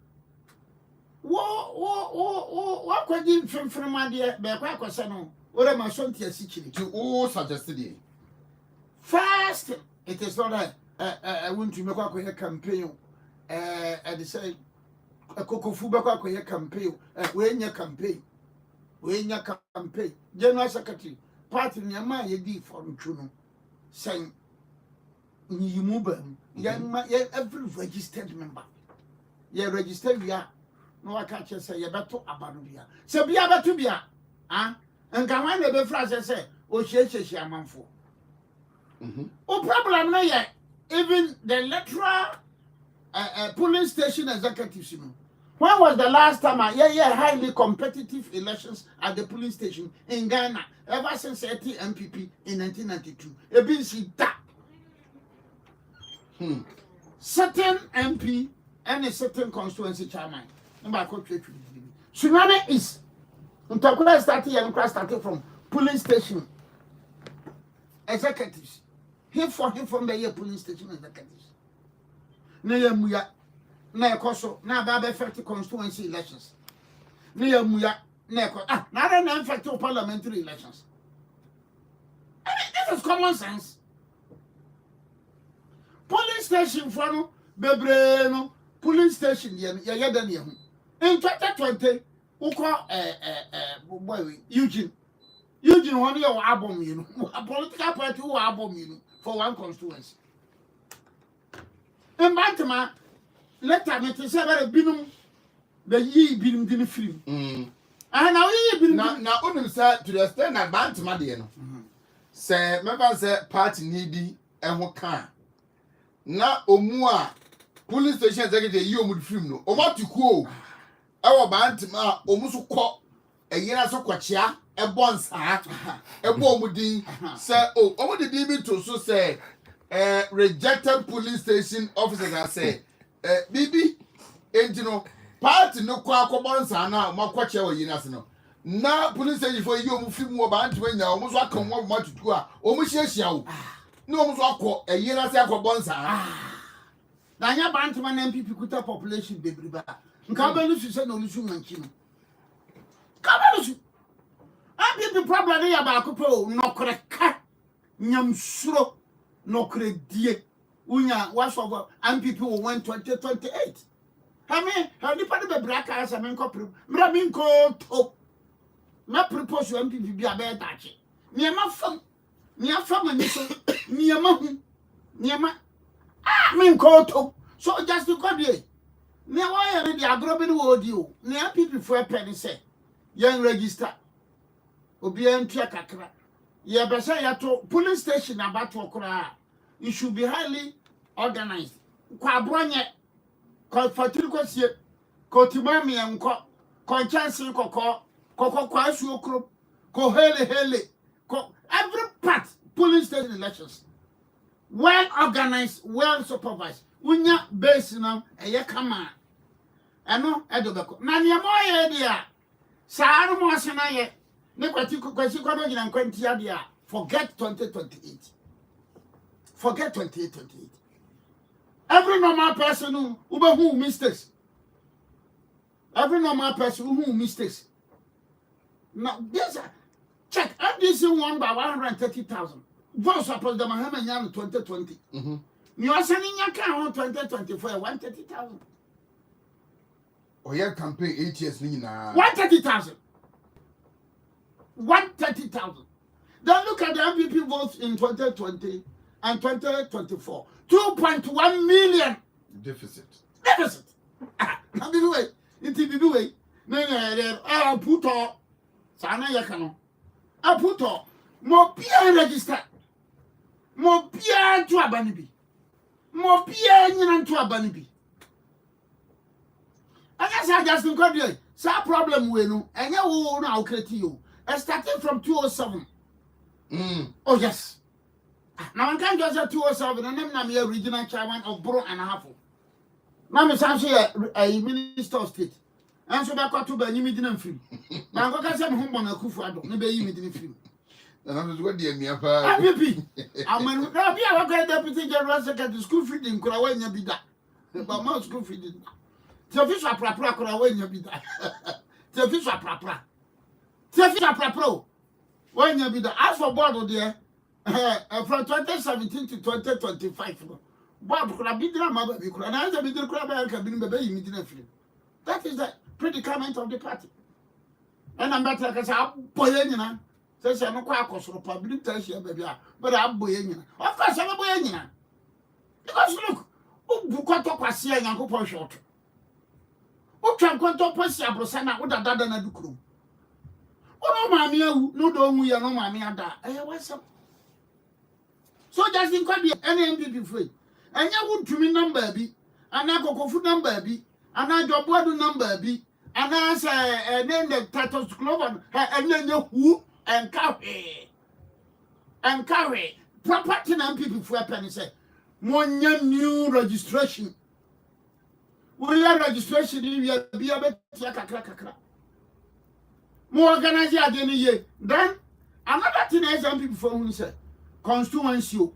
Wo kwaji mfimfirma de be kwa kwase no. Ore ma so ntia sikiri. To all suggested. First, it is not I want to make a campaign. They say a kokofu be kwa campaign. We nya campaign. General Secretary party nyama ye di for nchuno. Saying you move every registered member. You registered via no I can't just say you better abanubia. So be able to be and can one the phrase say o she amanfo. O problem no yet even the electoral polling station executives. When was the last time highly competitive elections at the polling station in Ghana ever since 80 MPP in 1992? A BC that certain MP and a certain constituency chairman. Tsunami is started from polling station executives. Him from the polling station executives. Muya na ekoso na ba be 50 constituency elections. Muya na ekoso na 50 parliamentary elections. I mean, this is common sense. Police station for no bebre no police station ye dan ye hu in 2020 uko boy Eugene one year album you know a political party who album you know for one constituency in Bantama later me te say very binum the yi binum din film na we yi binum na onim say to the extent that bantama de no say member say party need ho kan na omu a police station executive yi omu film no omatuku o ewo bantama omu so kọ eyina so kwachia ebo nsa ebo omu din say oh omu de bi to so say rejected police station officers are say bibi enti party no kwa akobonsa na makwache oyina se no na police station for yi omu film wo ba ntwe nya omu so akan wo matutu a omu hia wo na omu so akọ eyina se akobonsa na nya ba ntuma na MPP kuta population bebriba nka ba lu se na olusu manchi no ka ba lu su MPP problem ya ba akopọ no koreka nyamsuro no kredie unya waso MPP will win 2028 hame nipa de bebra ka asa men ko mra min ko to na propose MPP bi abe dache niema fam ani so niema hu niema min ko to so just to come here ne wa ya re di agro bi wo di o ne MPP fo pen say yen register obi entua kakra ye be say ya to police station abato okra it should be highly organized kwa bronye ko fatiri ko sie ko timami enko ko chance ko kwa asu okro ko hele ko every part police station elections well organized well supervised unya base now eye kama eno edobeko na ne mo ye dia saa no mo asena ye ne kwati kwado gina nkwanti ade a forget 2028 forget 2028 every normal person who mistakes every normal person who mistakes now this check this one by 130,000 votes supposed the Mahama Yan 2020 you are sending your car 2024 130,000 oh yeah campaign 8 years ni na 130,000 then look at the MPP votes in 2020 and 2024 2.1 million deficit na bibi we bibi we na puto sana yakano puto mo bia register mo bia to abani bi mo bia nyina to abani bi anya sa Justin Kwadwo sa problem we no enya wo na okreti yo starting from 207 oh yes now I can't just say 207 and then I'm a regional chairman of Borough and a half. Now I'm a minister of state. And so back to Benny Midden film. Now I can say home on a Kufuado, maybe you made film. And I'm just what dear me up. I'm a deputy general secretary school feeding Kuraway be that. But most school feeding. The fish are proper Kuraway be that. The fish are proper. The fish are proper. When you be the as for board there. From 2017 to 2025, Bob could have been drama, but you could have been the crab and baby meeting a film. That is the predicament of the party. And I'm better because I'm boying, says I'm not quite so public, baby, but I'm boying. Of course, I'm a boying. Because look, who got up a seeing and go short. Who can go to Possia Brosana with a dad and a ducrum? Oh, no, mammy, no, don't we are no mammy and that. What's up? So just in quite any MPP free. And you would to me number be, and I go food number be, and I job what number be, and I say name the titles club and then you who and carry property and MPP free penny say one new registration. We are registration be a bit crack. More organized than a year. Then another thing is MPP for who say constituency,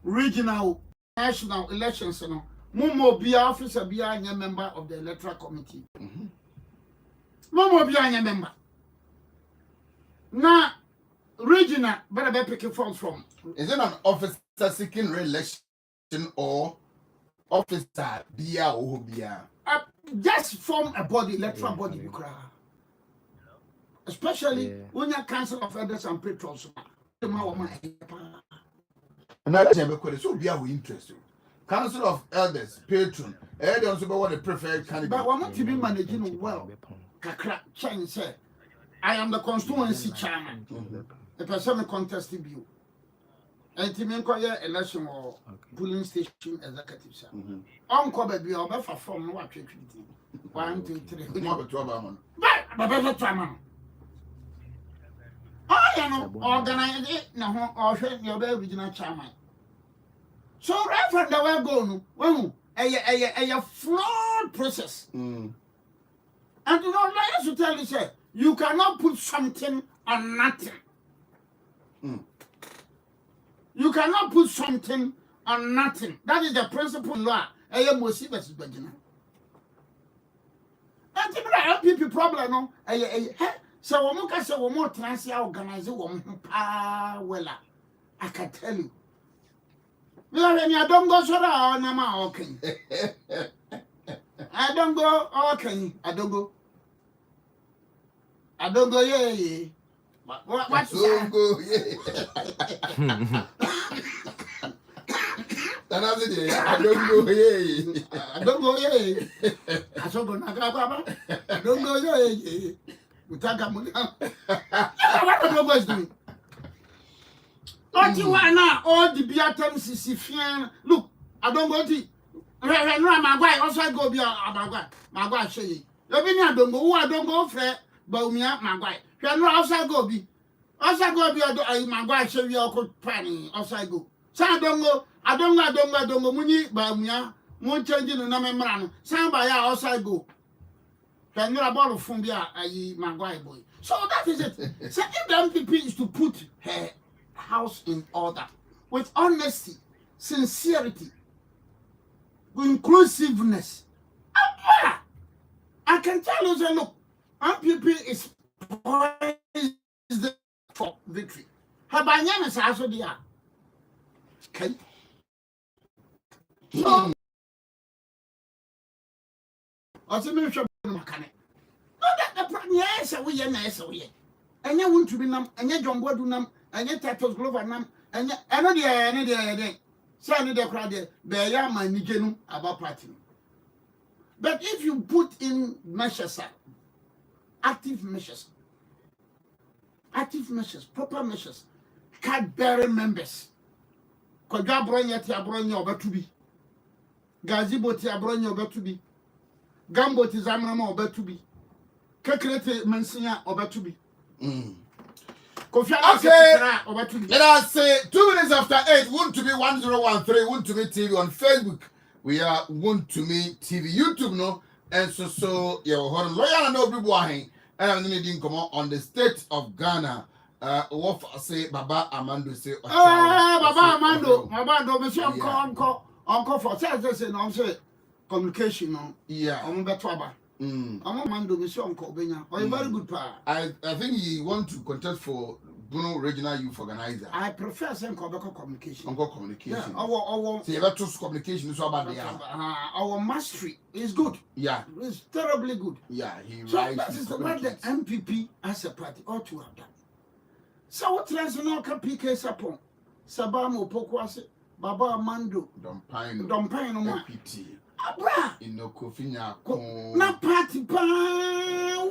regional, national elections, Momo be officer be a member of the electoral committee. Momo be a member. Now, regional, better be picking funds from. Is it an officer seeking re-election or officer be a just form a body, electoral body, especially when you council of elders and patrons. And I never could so be our interest. Council of Elders, patron. They also be the preferred candidate. But we want to be managing well. Kakra Chen said, I am the constituency chairman. The person contesting you. And to me, election or polling station executive, sir. Uncle baby, I'll be from what you 1, 2, 3. More 12 hours. But chairman. I am organized it now, or your original chairman. So, right from the way go, well, a flawed process. And you know, like to tell you, say, you cannot put something on nothing. You cannot put something on nothing. That is the principle law. I am Mosi versus Bajina. And the MPP problem, no. So, one more say one more transit organize one well. I can tell you. I don't go so that okay. I don't go okay. I don't go yeah. What's don't go yeah. I don't go yeah. I don't go yeah. I saw go naga I don't go yeah. Utaka mulia. What are you guys doing? All the beatem sisifian. Look, I don't go to. Magua also go be Magua say. You be I don't go fre Baumia Magua. You also go be Magua say you are planning also go. So I don't go muni Baumia, won't change in the name. Some by also go. Can you about Fumbia Magua boy? So that is it. So if the MPP is to put her house in order with honesty, sincerity, inclusiveness. I can tell you that look, MPP is poised for victory. Habanyana is also there. Okay. So, also me show makane. No, that the yes, we and you want to be nam, and you don't do nam. And yet, Tatos Glover Nam, and I know the end. Sandy the crowd there, Beya man Nigenu about party. But if you put in measures, active measures, proper measures, card-bearing members, Kodabronya Tiabronya over to be, Gazibo Tiabronya over to be, Gambo Tizamama over to be, Kakrete Mansina over to be. Okay, let us say 2 minutes after 8, Want to Be 1013, Want to Be TV on Facebook. We are Want to Me TV, YouTube, no, and so you're holding lawyer and no people and I'm going to come on the state of Ghana. What say Baba Amando say? Baba Amando, Monsieur Uncle for say communication, no, yeah, I'm better. I'm a man do Monsieur Uncle Benya. Or a very good pa. I think you want to contest for Bruno Regional Youth Organizer. I prefer saying communication. Uncle communication. Yeah, our see about communication is about the our mastery is good. Yeah. It's terribly good. Yeah, he so writes. That is what the MPP as a party ought to have done. So what national PK Sapon, Sabamo Pokwase, Baba Amando, Dompino, APT. Abra Inokofinya na party pa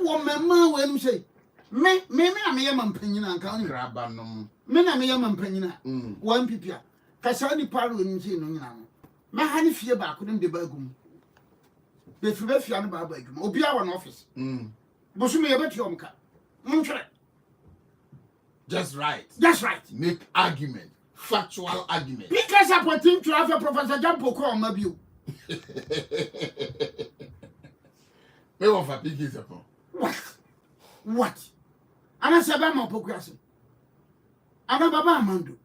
woman when you say me am penyina nka Grabanum me na me am penyina one pipia kasa ni paru ni say no nyina no me ha ni fie ba ko dem de bagum be fi be fia no ba bagum obi a won office bosu me yebeti omka ntwere just right make argument factual argument because appointing to have Professor Jampo ko mabiu me won for PK Sapon what ana seba mo pokuase ana Baba Amando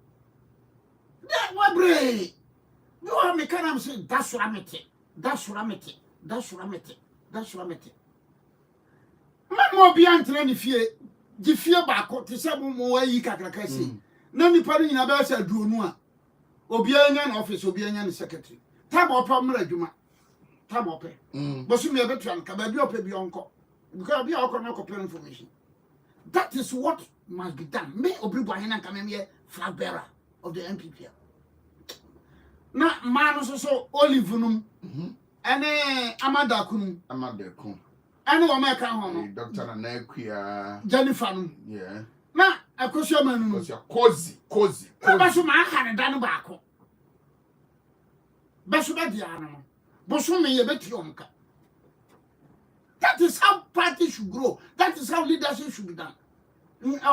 that wabre you are me can am say that's what amete mama obi antre ni fie di fie ba ko te se mo ayi kakraka si na ni pari nyina ba sa duonu a obi anya na office obi anya na secretary tabo pamra adwuma tabo pe bosu me betu an ka ba bi ope bi onko because bi onko na copy information that is what must be done me obi bo ahena ka me flag bearer of the MPP na man so olive num ene amada kunum ene wo meka ho no Dr. Nanakuya Jennifer num yeah na akosua manu cozy ba so ma ha ne da no ba ko ba so ba dia no bo so me ye beti onka. That is how party should grow. That is how leadership should be done. No more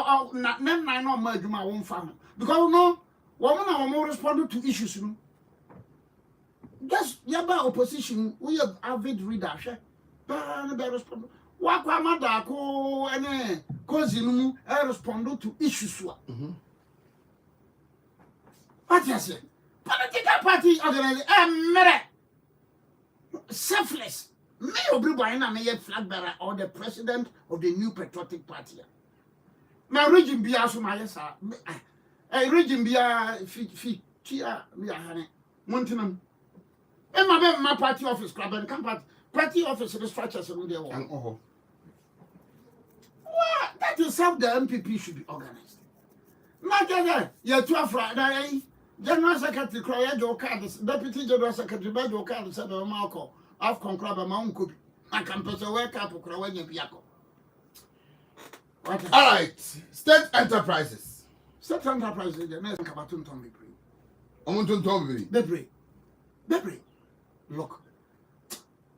adwuma won fa ho because no woman respond to issues no. Just yaba opposition we have avid reader hwe ba na respond wa kwa mada ko ene cause no respond to issues wa what you say political party organize mere selfless me obribwa na me flag bearer or the president of the New Patriotic Party na region bia so ma yesa region bia fi tia me ahane montinam e ma be ma party office club and party office the structures no dey work. What? That is how the MPP should be organized. Not just you two Friday General Secretary cry your cards, Deputy General Secretary by your cards said Marco of Conclave Mount Kubi. I can put a work up for Krawanya Biako. All right, state enterprises. State enterprises, the next Kabatun Tommy Bri. Omuntun Tommy Debris. Look,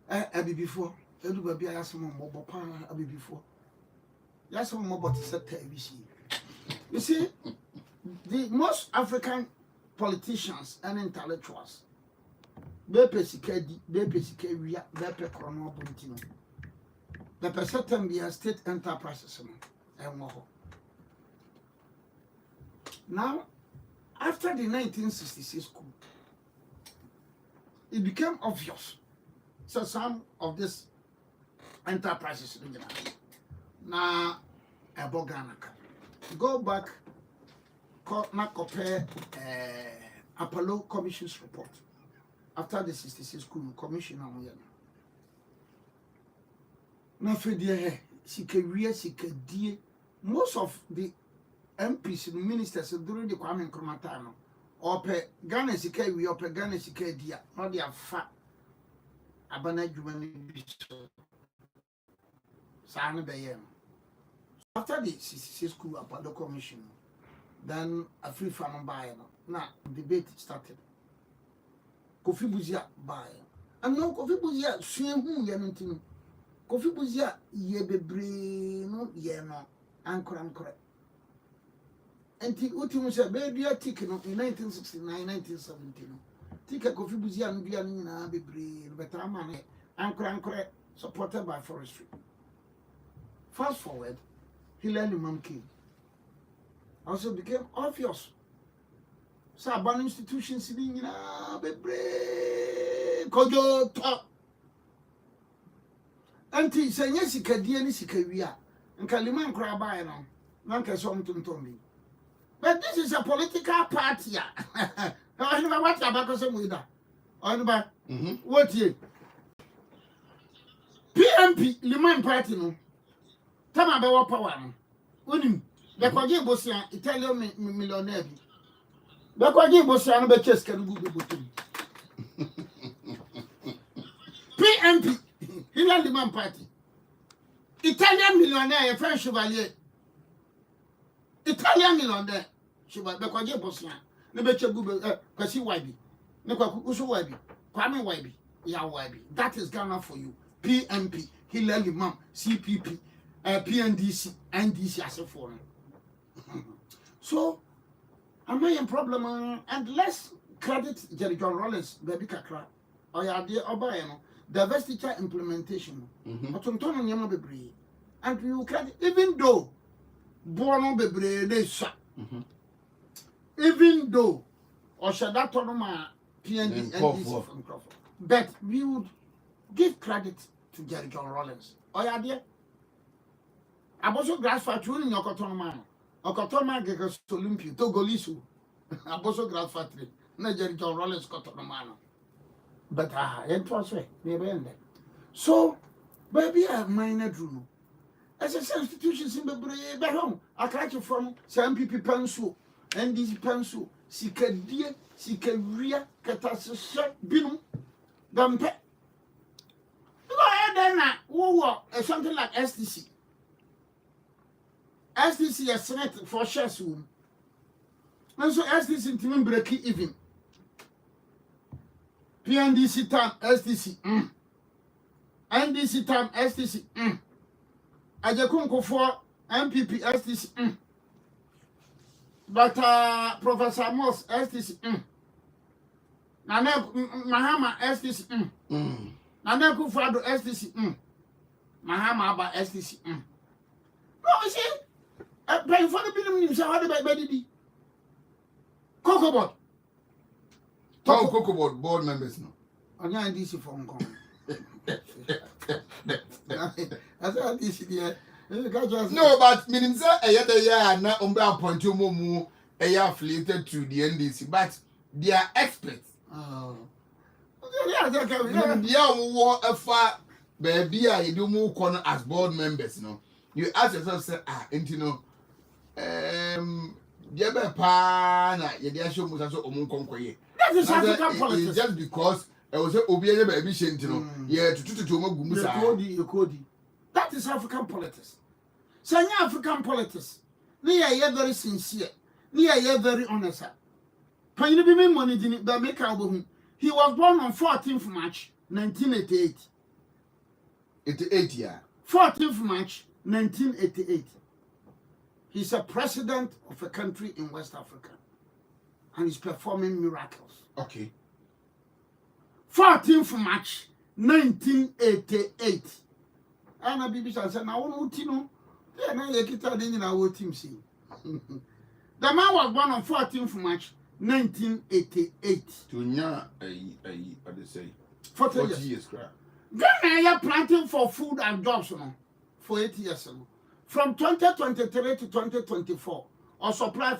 I be before. Everybody has some mobile power. I be before. That's some mobile to set ABC. You see, the most African politicians and intellectuals, they pesike we are they pe chrono bontino. The perception be state enterprises and more. Now, after the 1966 coup, it became obvious. So some of these enterprises now go back compare Apollo Commission's report after the 66 coup commission on now for the most of the MPs and ministers during the Kwame Nkrumah time or pe Ghana sika we or pe Ghana sika dia not their fat abana jumani biso sana bayem. After the 66 coup Apollo Commission, then a free farm buyer now debate started. Kofi Buzia buy and no Kofi Buzia swim who yanintino Kofi Buzia ye bebre no ye no anchor and ultimately said baby a ticket in 1969 1970 ticket Kofi Buzia and Bianina bebre better man anchor supported by forestry. Fast forward, Hillary Mom came. Also became obvious. So about institutions in bebre kojo top. Anti say yes sika die ni sika wi a nka liman kra ba no na nka so mtontombi. But this is a political party. No what about so muida. Onba what ye PMP liman party no tama be wo power no onim be kwaje bosia Italian millionaire bi be kwaje bosia no be cheska no bu botum PMP Hillary Man Party Italian millionaire French chevalier Italian millionaire chevalier be kwaje bosia no be chegu kwasi YB ne kwaku usu YB Kwame YB ya YB. That is Ghana for you. PMP Hillary Man CPP PNDC, NDC as a foreign. So, I'm not a problem, and let's credit Jerry John Rollins, baby kakra, or ya dear Obayano, divestiture implementation. But on Tono Yama Bebre, and we will credit, even though Bono Bebre, they shot, even though, or Shadatonoma, PND, NDC from Crawford, but we would give credit to Jerry John Rollins, or ya dear. Aboso grass factory in Yokotonman. Okotonman gets to Olympia, Togolisu. Aboso grass factory. Nigeria John Rollins Cotonomano. But it was way, never ended. So, baby, I minor drew. As a institutions in the home, I catch you from some people pencil, NDC pencil, sikadie, sikawia, kataseshe, binum, dampe. Then something like STC. STC is Senate for shares. And so STC to break even. PNDC time STC. NDC time STC. Ajakunko for MPP STC. But Professor Moss STC. Nana Mahama STC. Nana Kufado STC. Mahama Aba STC. No, you see, paying for the minimum, you say, how the baby? Cocobot. Oh, Cocobot board members no. I'm not DC for Hong Kong. I said DC there. No, but meaning say a year na appoint you more affiliated to the NDC, but they are experts. Oh. Yeah, war a far baby, you do more corner as board members, no. You ask yourself, say, you know, Jebe Pana, Yadiasho Musaso Omunkonkoye. That is African politics. Just because I was a Obiya baby, you know, yeah, to Gumusa. That is African politics. So, African politics. They are very sincere. They are very honest. He was born on 14th March 1988. 88 year. 14th March 1988. He's a president of a country in West Africa. And he's performing miracles. Okay. 14th March 1988. And a baby said, "Now, what you know? Yeah, now you get out in our team scene." The man was born on 14th March 1988. To nya, what they say? 40 years. Ghana are planting for food and jobs for 8 years. From 2023 to 2024, or supply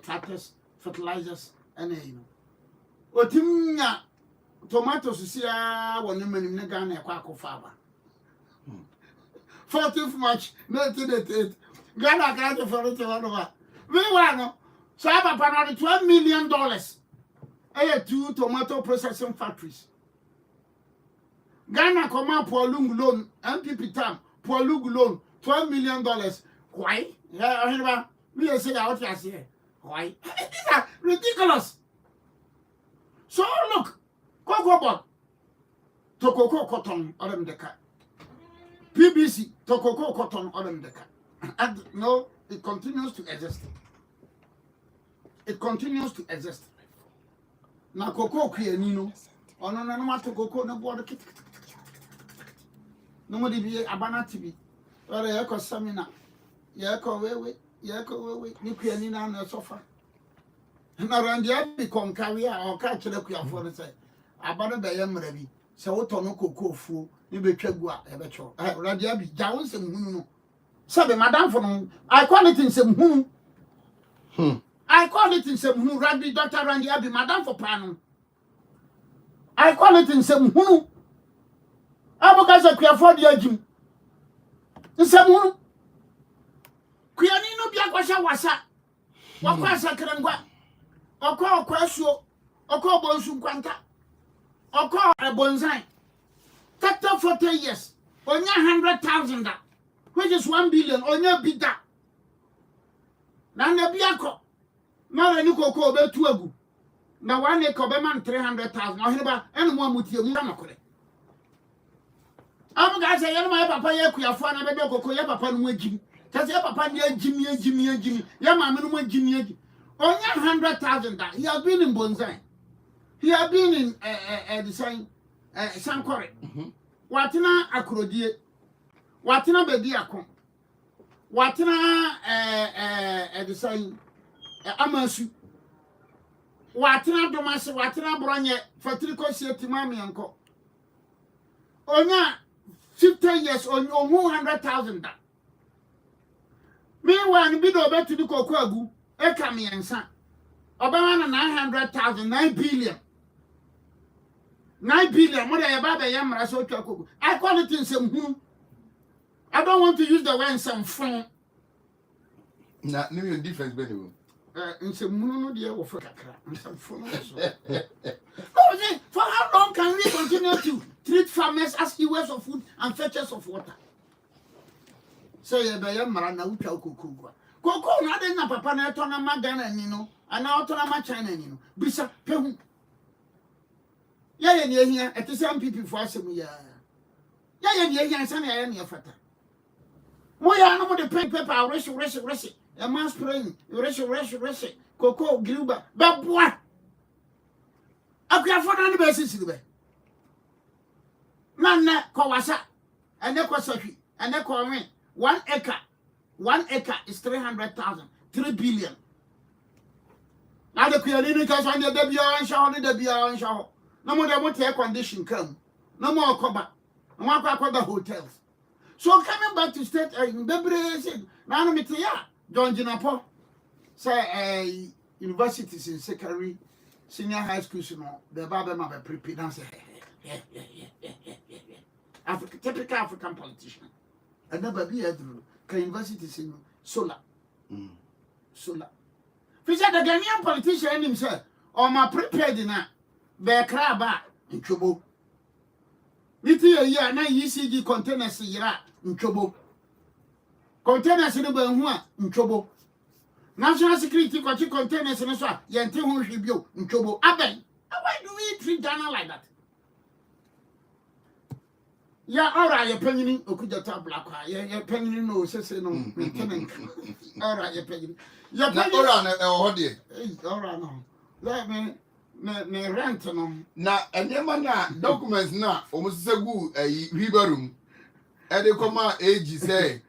tractors, fertilizers, and you know. Otimnya tomatoes here when you mean Ghana kwako faba. 14th March 1988. Ghana can't for it over. We want so I have about $12 million. Two tomato processing factories. Ghana command for Lung loan, MPP time, for Lung loan, $12 million. Why? Yeah, we say out here. Why? These are ridiculous. So look, Cocobot to cocoa cotton or them the cat. PBC to cocoa cotton or them the cat. And no, it continues to exist. It continues to exist. Now cocoa Nino. Oh no, to cocoa no border kit. Nobody be abana TV. Or a echo samina. Yako we, Nukianina on the sofa. And around the abbey con carrier or catch the queer for the say. Abana bayam ready. So no cocoa fool, you be chegua, a betro. Radiabi, Jones and Munu. Sabe, Madame for I call it in some whom. I call it in some who Rabbi Dr. Randy Abbey, Madame for Panum. I call it in some who. Abogaza queer for the agim. In some who. Quianino Biaquasha wasa. Wakwasa Krangua. Or call Quasio. Or call Bonsum Quanta. Or call a bonsai. 40 years. On your 100,000. Which is 1 billion on your bidda. Nana Biaco. Now you go call about 2 ago. Now 1 acre man 300,000. Now anyone with you. I'm going to say, my papa, you are fun. I don't go, your papa, and Jimmy. Because your papa, Jimmy. Your mamma, Jimmy. On your 100,000. He has been in Bonsai. He has been in design Sankore. Watina Akrodi. Watina Bediako. Watina design Amasu. Watina Domasi, Watina Branye, Fatrico City Mammy Uncle. Onya 50 years on your 100,000. Meanwhile, be the better to Kokogu, Ekami and Son. Obama 900,000, 9 billion. 9 billion, what I buy Yamara so Choco. I call it in some whom. I don't want to use the word some phone. Not new difference, baby. Nsemunu deɛ wɔ fa kakra. Nsemfunu so. For how long can we continue to treat farmers as hewers of food and fetchers of water? Say ye be ye mara na utwa kokogwa. Koko na de na papa na eto na magana ni no, ana oto na ma China ni no. Bisa pehu. Ye ne ehia etese MPP fo asem ya. Ye ne ehia nsa na ye ne fata. Mo ya no mo de pen paper reshi. A man spraying, reshi. Koko gruba. Ba boa. Akwa fo na ne be sisi be. Na kowasa. Ene kwasahwi. Ene kowen. 1 acre is 300,000. 3 billion. Now the Kuyanini case on the Debia and Shaw. No more than what air condition come. No more cover. No more cover hotels. So coming back to state in the now me John Jinapo say universities in secondary, senior high schools, you know, the Baba Maba prepared and say, typical African politician. And never be at the universities in solar. Solar. Fisher the Ghanaian politician himself, or my prepared in a bear crab in trouble. Little year, now ECG containers in trouble. Containers in the Benhua in trouble. National security containers in a swap, Yantin review in trouble. Aben, why do we treat Ghana like that? Yeah, all right, you're penny, Okujata Black, you're penny, no, say no, maintenance. All right, you're penny. You're penny, all right, no. Let me rent no. Na, and your man, documents now, almost a good river room. And they come out age, say,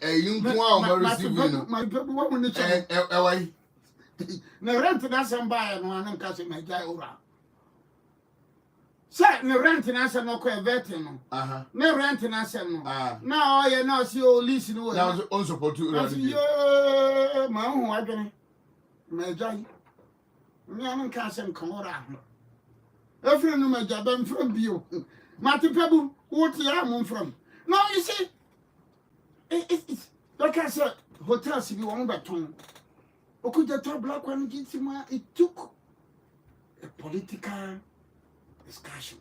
a young one, my people want to away. No rent and some buy and one and casting my guy over. Say no rent and answer no vetting. No rent and answer no. Now I know see you listen. Now also for 2 my own wagon. My guy. Me I don't casting come around. Every no my job I'm from you. Marty Pebu, what you am from? No, you see, it's like I said, hotels if you want that tone. Okujata Black one it took a political discussion.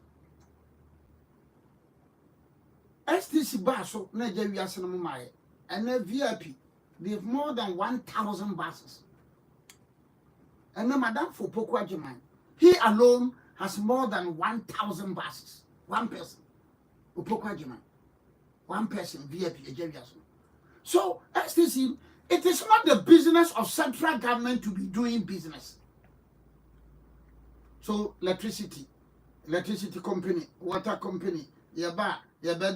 STC Basso, Nigeria Cinema, and a VIP, they have more than 1,000 buses. And then Madame for Pokwa Jaman, he alone has more than 1,000 buses. One person, Pokwa Jaman. One person, VIP, so STC, it is not the business of central government to be doing business. So electricity company, water company, buy Madam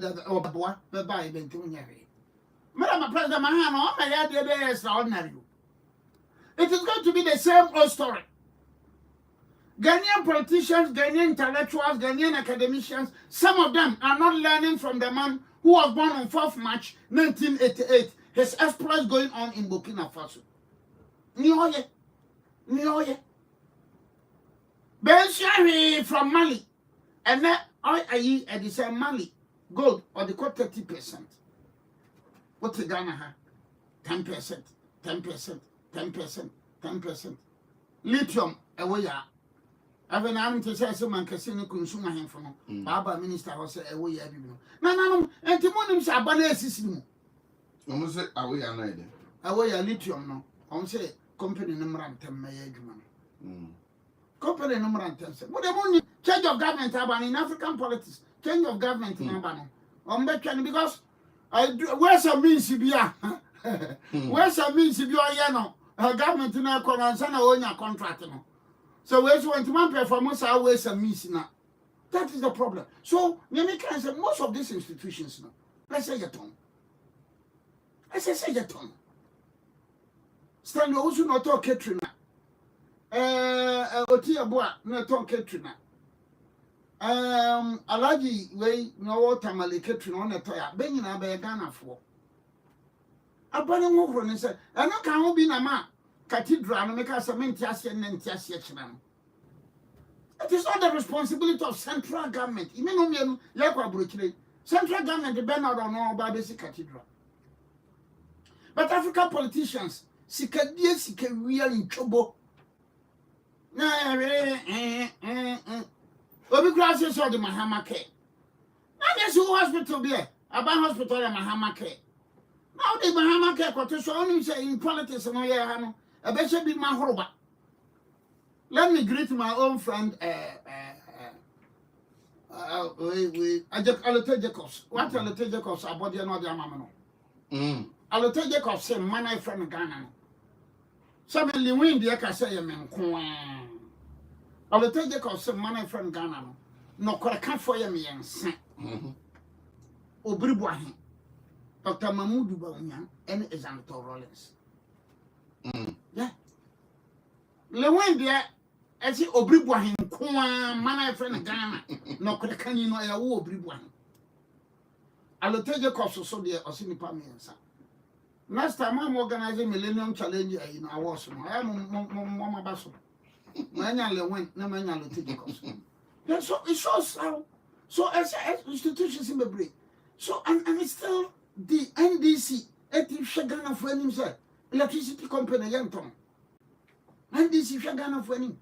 President Mahano, extraordinary. It is going to be the same old story. Ghanaian politicians, Ghanaian intellectuals, Ghanaian academicians, some of them are not learning from the man who was born on 4th March 1988. His exploits going on in Burkina Faso. Nioye. Ben from Mali. And then I the same Mali. Gold, or they call 30%. What's the Ghana? 10%. 10%. Lithium, away ya. I've an arm to say someone can consume him from Baba Minister or say away everyone. No, and Timonum Sabana system. Almost say away another. Away a lithium no. On say company number 10 may company number 10. What the money change of government in African politics, change of government in Abano. Because where's a means to be where's a means to be a government in a contract. So where's one to one performance always a miss now. That is the problem. So Nemi can say most of these institutions now. Let's say your tongue. Say your tongue. Stanley also not talk Katrina. Otia Boa not talk Katrina. Alaji way no tamale Katrina on a toya. Being in a Ghana for. A bunny over and said, I know can't be a man. Cathedral and make us a mentias and entias. It is not the responsibility of central government. Central government depend on all about this cathedral. But African politicians, sikadie sikawia ntwobo na obi kura se so de mahama ke na yes hospital be aba hospital ya mahama ke na de mahama ke ko to so onu say in politics no ye ha no e be she bi mahoroba. Let me greet my own friend Alote Jacobs. What Alote Jacobs about the no amamano. Alote Jacobs say man friend Ghana. Some Lewin the ka say men ko. Alote Jacobs say man friend Ghana no kwaka for ye me ense. Obiribu ahe. Dr. Mamudu Bawunya and Exanator Rollins. Yeah. Lewin the esi obiribu ahe ko man friend Ghana no kwaka ni no ya wo obiribu ahe. Alote Jacobs so de osinipa me ensa. Last time I'm organizing Millennium Challenge in awards. I am Mama Basso. Manual went, no manual to take us. So it shows how. So as institutions in the break. So and it's still the NDC, Shagana for himself, electricity company, Yanton. NDC Shagana for him.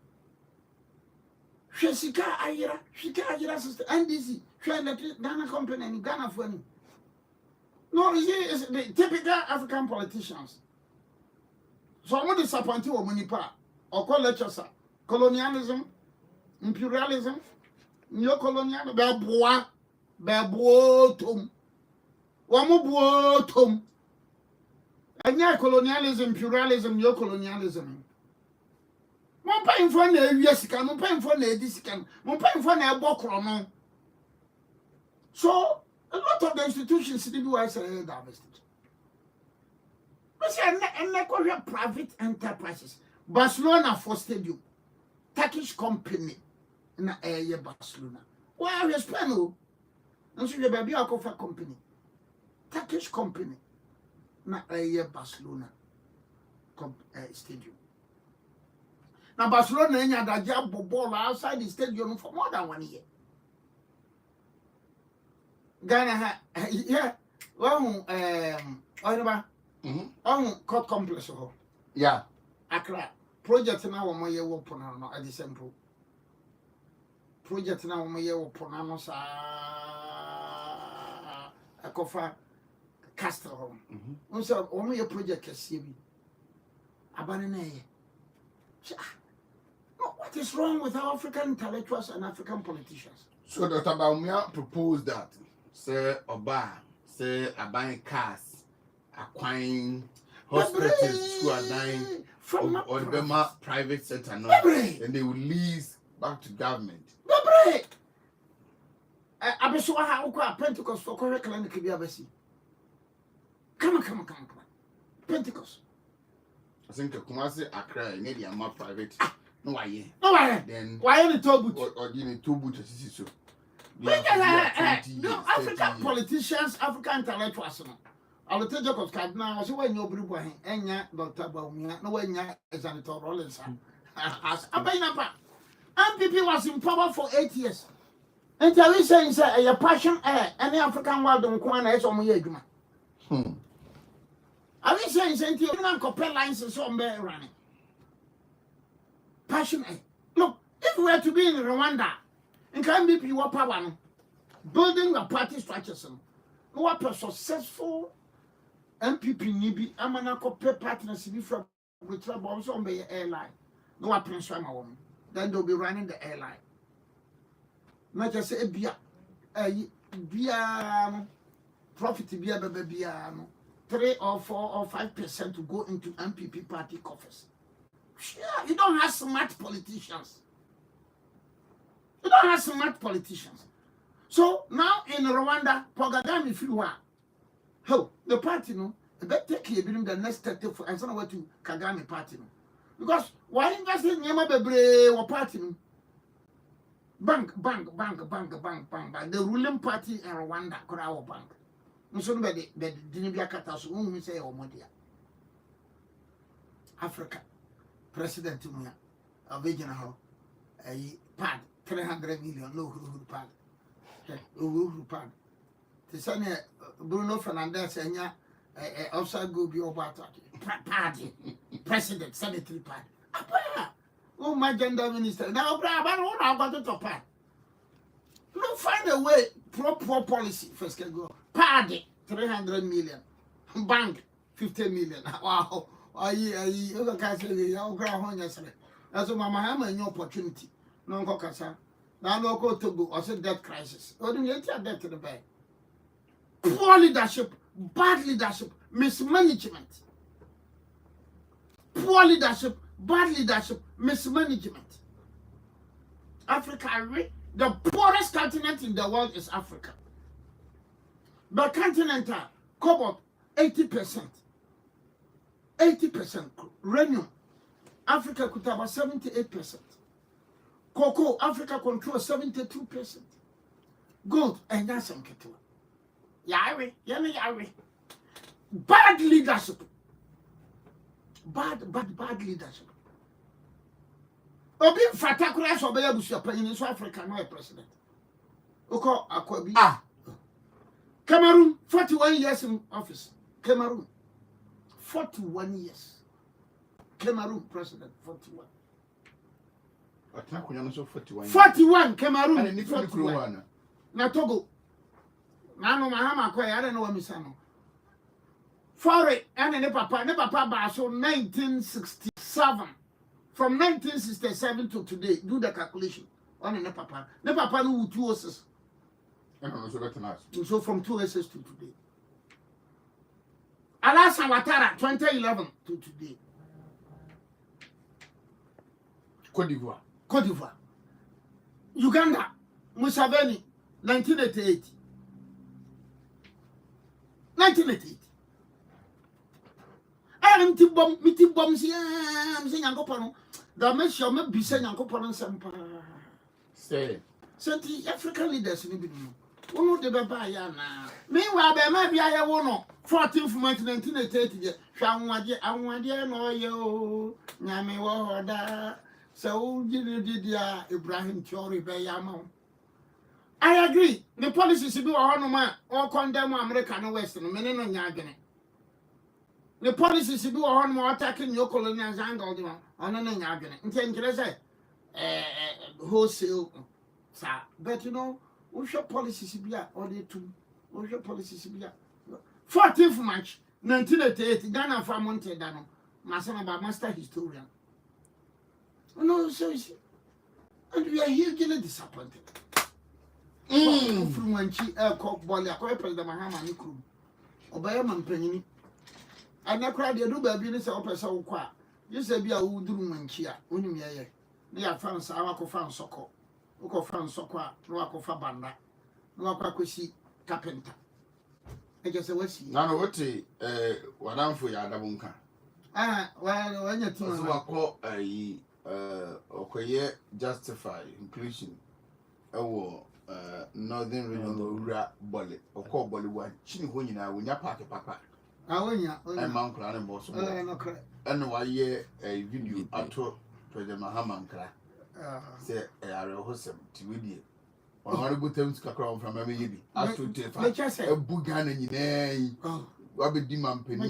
Shika Ayira sister, NDC, Ghana company and Ghana for him. No, it's the typical African politicians. So I'm not disappointed with Munipa or call lectures, colonialism, imperialism, neo-colonialism, Babuotum, Wamubuotum, and yeah, colonialism, imperialism, neo-colonialism. Mon pain for the Yesican, mon pain for the Disican, mon pain for the Bokrono. So, a lot of the institutions in the US are divested. But and private enterprises. Barcelona for stadium, Turkish company in the area Barcelona. Where is Peno? And so the baby Alcofa company, Turkish company, na area Barcelona stadium. Now Barcelona had a job ball outside the stadium for more than 1 year. Ghana, yeah, well, court complex. Yeah, Accra project now, my year will put on at the central project now, my year will put on a cover castle home. Also, only a project can see me. Abanene. What is wrong with our African intellectuals and African politicians? So Dr. Bawumia proposed that. Say Oba, say buying cars, acquiring hospitals who are dying or the Bema private sector, no, and they will lease back to government. I be so how Pentecost for correct clinic be abesi. Come on. Pentecost. I think Kumasi Accra need the more private. No why? Then why any tobu? Or you need tobu to see so. No, African politicians, African intellectuals. I will tell Jacobs Cardinal, I say when you bring one, Enya, Dr. Bawumia, no when ya is an Dr. Rollins. As Abainapa, MPP was in power for 8 years. And tell you saying, sir, your passion, any African world don't want to on my I was saying, you don't compare lines and so on running. Passion, look, if we were to be in Rwanda, and can be your power building a party structures. No a successful MPP nibi amanako pay partners from with troubles on the airline. No a prince woman. Then they'll be running the airline. Not just say bia profit bia 3 or 4 or 5% to go into MPP party coffers. Yeah, you don't have smart politicians. You don't have smart politicians. So now in Rwanda, Pogagami Fiwa, the party, no, they better take care of the next 30 for and send to Kagame party. No. Because why invest in Yama Bebre or party? No? Bank. The ruling party in Rwanda, Korawa Bank. So nobody didn't be a catastrophe, whom we say, oh, Modia. Africa, President Tumia, a regional, a pad. 300 million low pad. The son Bruno Fernandez and outside go be about party, president, sanitary party. Oh, my gender minister. Now, I don't know about the top part. No, find a way, poor policy first can go. Party, 300 million. Bank, 50 million. Wow. You can't say, I'll grab on yesterday. That's what Mama have a new opportunity. No, Kokasa. Now, no go to go. I said debt crisis. What do you get debt to the bank? Poor leadership, bad leadership, mismanagement. Poor leadership, bad leadership, mismanagement. Africa, the poorest continent in the world is Africa. The continental, cobalt, 80%. 80%. Uranium, Africa could have 78%. Cocoa, Africa controls 72%. Gold, and that's some kettle. Yari. Bad leadership. Bad leadership. Obi fatakura so be abusu apanyin in South Africa no president. Oko akwabi. Cameroon 41 years in office. Cameroon 41 years. Cameroon president 41. Atakunya no so 41. 41 Cameroon. And ni 41. Na Togo. Na no Mahama kwa I don't know what me say no. For it and ne papa ba so 1967. From 1967 to today, do the calculation. On ne papa no 206. So from 206 to today. Alassane Ouattara 2011 to today. Côte d'Ivoire. Uganda, Museveni 1988. 1988. Miti bom si am se Nyankopon. Da me sure me bi se Nyankopon nsem pa. Say. Senti African leaders ni bi no. Wonu de be ba ya na. Meanwhile be ma bia ya wo no 14th month 1988 je. Hwa anwade no ye o. Nyame wo hoda. So dia Ibrahim Traoré be ya ma. I agree. The policies be wo no ma or condemn America no West no me no nya adwene. The policies be on more attacking your colonial angle on an argument. Intend say wholesale, sir. But you know, what's your policies be or the two? What's your policies be 14th March 1988, Ghana for Monte Dano, Masama master historian. No, so and we are hugely disappointed. From when she called Bolia, President Mahama Nikru, Obayaman Penny. And I cried the do baby is a person qua. You say be a wood room chia, unim ye. Near France, Awako France Soko, Oko France Soqua, Roako Fabanda, Roako see carpenter. I just say what's he? Now, what I'm for Yadabunka. Well, when you think I call a justify inclusion. Oh, Northern Regional Bolly, or call Bollywood, Chin Hunina, when your party papa. And Mount Clan and Boston. And why a video after President Mahama say a wholesome TV. Or horrible terms come from a baby. As to take a Bugan and ye, Robert Dimam Penny.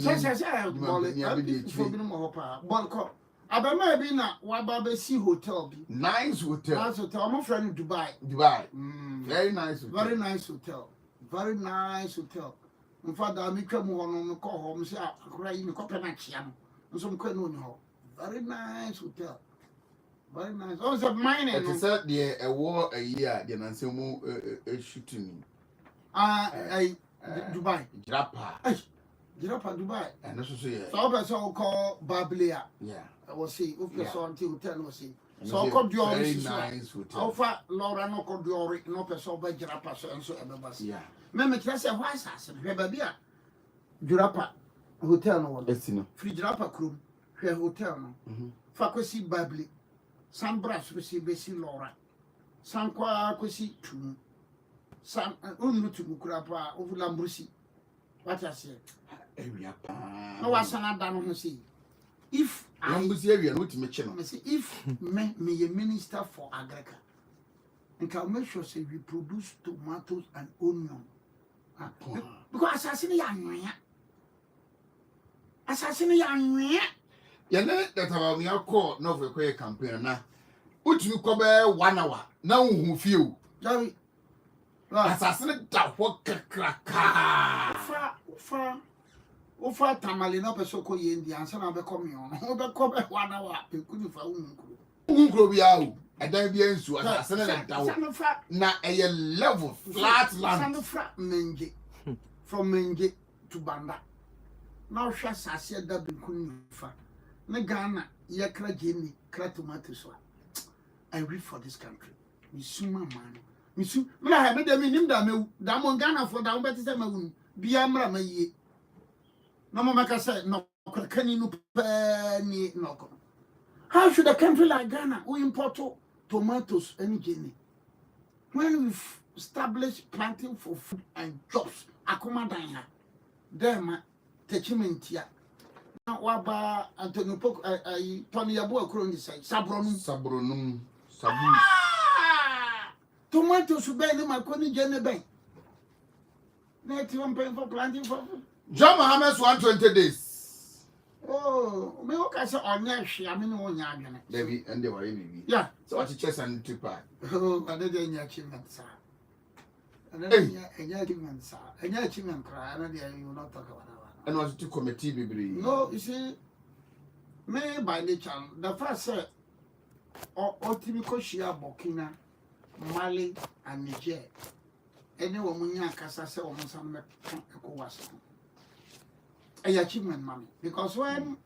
Bonko. Abama be na Wababe Sea Hotel. Nice hotel. Nice hotel. My friend in Dubai. Very nice hotel. Very nice hotel. Very nice hotel. In fact, I make a more on the call home, say, I cry in the Copenhagen. And some queen very nice hotel. Very nice. Oh, it's a mine. It's said the a war a year, the Nansemo shooting. Dubai. Jirapa, Dubai. and also say, so I saw call Bablia. Yeah. I was see, if you saw until hotel was see. So I called your very nice hotel. Alpha Laura no called your no person by Jirapa, so and so ever was. Yeah. Meme kyerɛ sɛ hɔ asase hwɛ baabi a Jurapa hotel no wɔ no firi Jurapa kurom hwɛ hotel no fa kɔsi Babli san bra so bɛsi Laura san kɔ kɔsi Tumu san ɔnnu Tumu kura pa ofu Lambrusi wate aseɛ area pa na wasan ada no ho sɛ if Lambrusi area no timi kye no if me a minister for agriculture and can make sure say we produce tomatoes and onion. Because assassin ya nwea assassin ya yɛne databamia kɔ novel kɔyɛ campaign na wotumi kɔ bɛɛ 1 hour na wohu fie o Jerry asase da hɔ kakraka Ufa tamale na peso ko yendi ansa na be come on. O be ko be 1 hour e kunu fa unkuro. Unkuro bia o edan bia nsu asase na da hɔ na ɛyɛ level flat land Sanfra Menje from Menje to Banda. Now hwa asase da be kunu fa. Na Ghana ye kra geni kra tomato so. I read for this country. Misuma man. Misu mla ha me de mi nim da me da mo Ghana for da mo beti se ma wunu. Bia mra ma yie. No more say no can you no. How should a country like Ghana who import tomatoes and guinea? When we've established planting for food and jobs, accommodation, them teachment here. Now waba Antonio Pok Tony Abu Akron say Sabronum tomatoes should be in my coni genebe. Native one paying for planting for food. John Mohammed's 120 days. Oh, me okay say onya hwe ame ne onya adwene. David and they were baby. Yeah. So what chess and tripa. Oh, I dey nya achievement sir. And then nya achievement sir. Nya achievement cry and then you will not talk about that. And was to committee baby. No, you see me by nature the first say o typical shia Burkina, Mali and Niger. Any woman nya kasa say o mo sam ECOWAS. A achievement, mommy, because when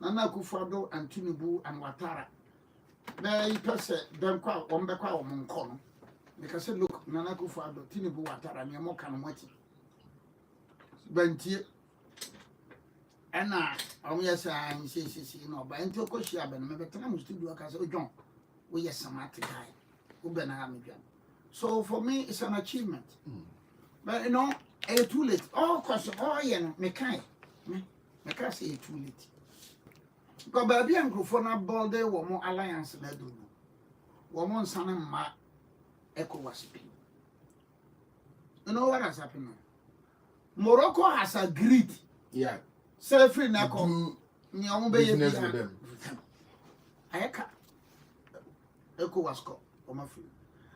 Nana Akufo-Addo and Tinubu and Ouattara, they person them kwa ombekwa omunkono. Because look, Nana Akufo-Addo, Tinubu, Ouattara, me mo kan wati. Bentie. Ena omyesa ansi no, ba enti okohia be no me betena mu studio aka say John, we are smart guy. Ube na ha me dwan. So for me it's an achievement. But you know, it's too late. Oh, cause me kind. I can't say it too late. Because baby and Grufona Balde were more alliance than do. Woman son and ma ECOWAS. You know what has happened Morocco has agreed. Yeah. Say free Nako. Business with them. Ayaka ECOWAS co.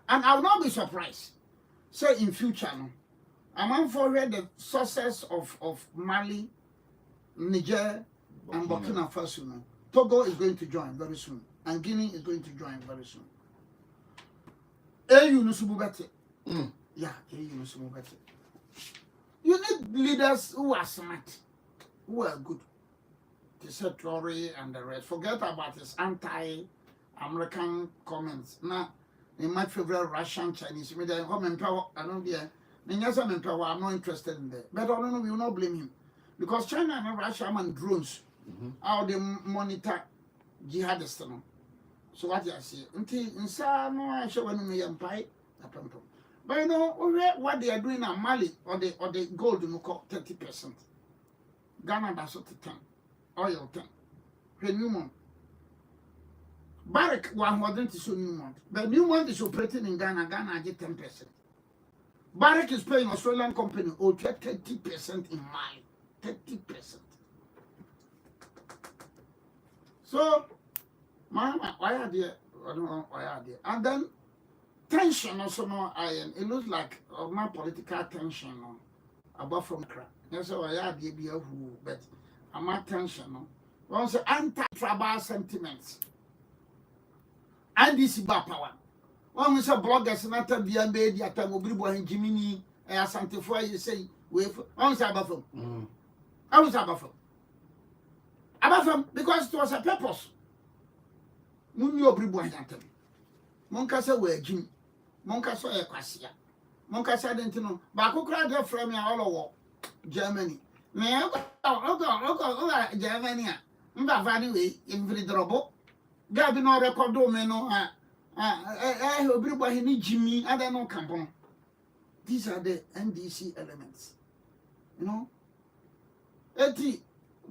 And I will not be surprised. Say in future no. I'm for the sources of Mali, Niger, and Burkina Faso. Togo is going to join very soon, and Guinea is going to join very soon. AU Nusububete. Yeah, AU Nusububete. You need leaders who are smart, who are good. Tory and the rest. Forget about his anti-American comments. Now, in my favorite Russian Chinese media, home and power, I don't know. I'm not interested in that. But I don't know, we will not blame him. Because China and Russia are drones. How they monitor jihadists. So what you say? No, I show when we empire. But you know, what they are doing in Mali or the gold, you know, 30%. Ghana does 10. Oil 10. Renewment. Barrick 100 is Newmont. But Newmont is operating in Ghana. Ghana get 10%. Barrick is paying Australian company or 30% in Mali. 30%. So, Mama, why are there? I don't know why are there. And then tension also no iron. It looks like my political tension no above from crack. That's why I did be a who, but I'm not tension no. Also anti-tribal sentiments. And this is power. When we say bloggers not to be a baby at time Obribo and Jiminy and Santify, you say, we on Sabafum. I was Abafum. Abafum because it was a purpose. Munyo Obribo and Anthony. Moncasa were Jim. Moncasa a Cassia. Moncasa didn't know. Baku cried their frame all over Germany. Now, Germany. Mbavani in Vidrobo. Gabi no record domino. Everybody need Jimmy. I don't know Campon. These are the NDC elements. You know?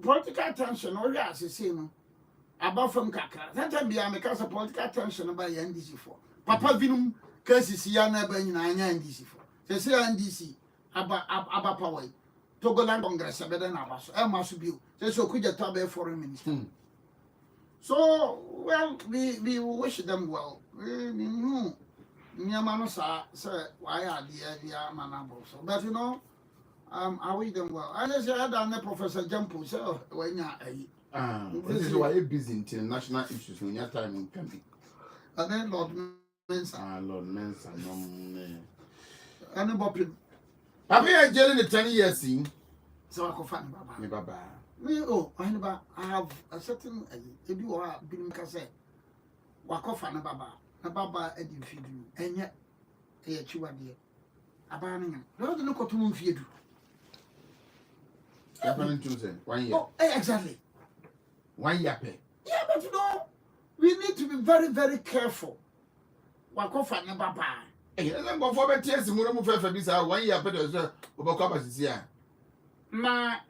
Political tension, or as you say, no. About from Kaka. That time be because of political tension about NDC for. Papa Vinum cases Yana Benina NDC for. They say NDC about power. Togoland Congress better than us. I must be so could you tell a foreign minister. So well we wish them well. Nyamanosa say why are the manable so but you know I wish them well. I just had a Professor Jampo so when this is why you're busy until national issues when your time in camping. And then Lord Mensa. Lord Mensa, no. And Bobby. I've been jailing the 10 years in. So I can find Baba. Baba. Me, I have a certain, if you are being cassette, walk off and Baba, a Baba, and feed you, and yet, a chua dear. A banning. Don't look at moon feed you. Happening Tuesday, 1 year. Oh, exactly. 1 year pay. Yeah, but you know, we need to be very, very careful. Walk off and Baba. Hey, I'm going for tears in Muramu for this 1 year pay as well. About na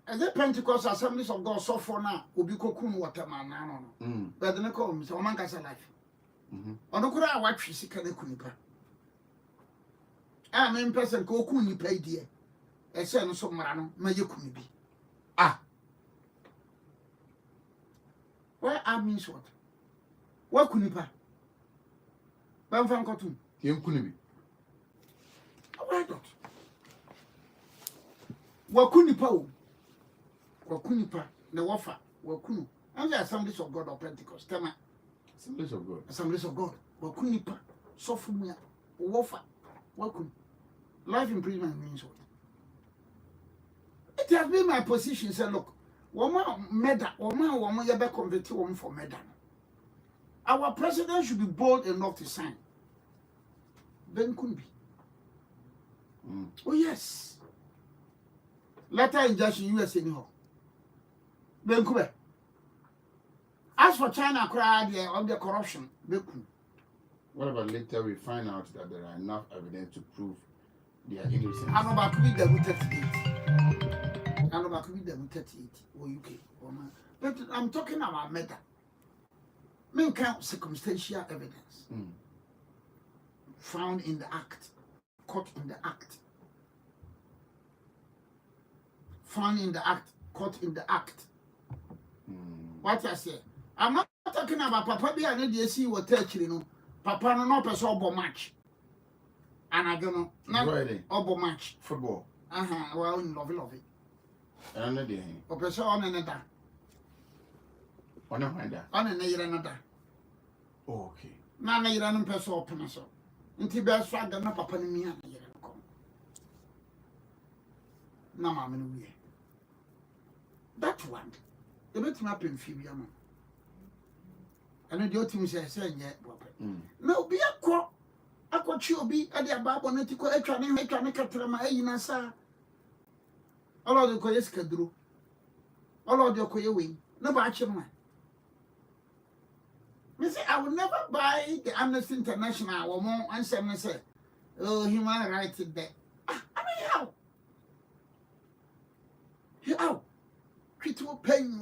as a Pentecost Assemblies of God so for now will be cocoon waterman no but the call me so man kasa life ono kura awatwe sika na kunipa a me person ko kunipa idie e se no so mara no ma ye kunibi where I mean what kunipa ban fan kotum yen kunibi why not wakunipa o wakunipa na wafa wakunu and the Assemblies of God or Pentecost tema Assemblies of God wakunipa sofumia wafa wakun life imprisonment means what it has been my position say look woman meda woman you be convert woman for meda our president should be bold enough to sign then couldn't be oh yes letter injunction US anyhow. Benkube. As for China on the corruption, what about later we find out that there are enough evidence to prove their innocence? I'm about to be there with 38. I'm about to be there with 38 or UK. But I'm talking about meta. Men count circumstantial evidence found in the act, caught in the act. Found in the act, caught in the act. What I say? I'm not talking about Papa be an idiot see what you know. Papa no person obo match. And I don't know. Not obo match. Football. Well, love it. And another. O person on another. On another. On another. Oh, okay. Na na yira no person open so. Nti be so aga na papa no mi na yira no kom. Na ma me no wie. That one, the better up in Fibiano. And the ultimate say, yet, no, be a quack. I got you be at the ababonetico, a train, a sa. All of the Koyeska drew. All of the Koyewing, no batchman. Miss, I will never buy the Amnesty International or more answer me say, oh, human rights there. I mean, how? How? Critical pain,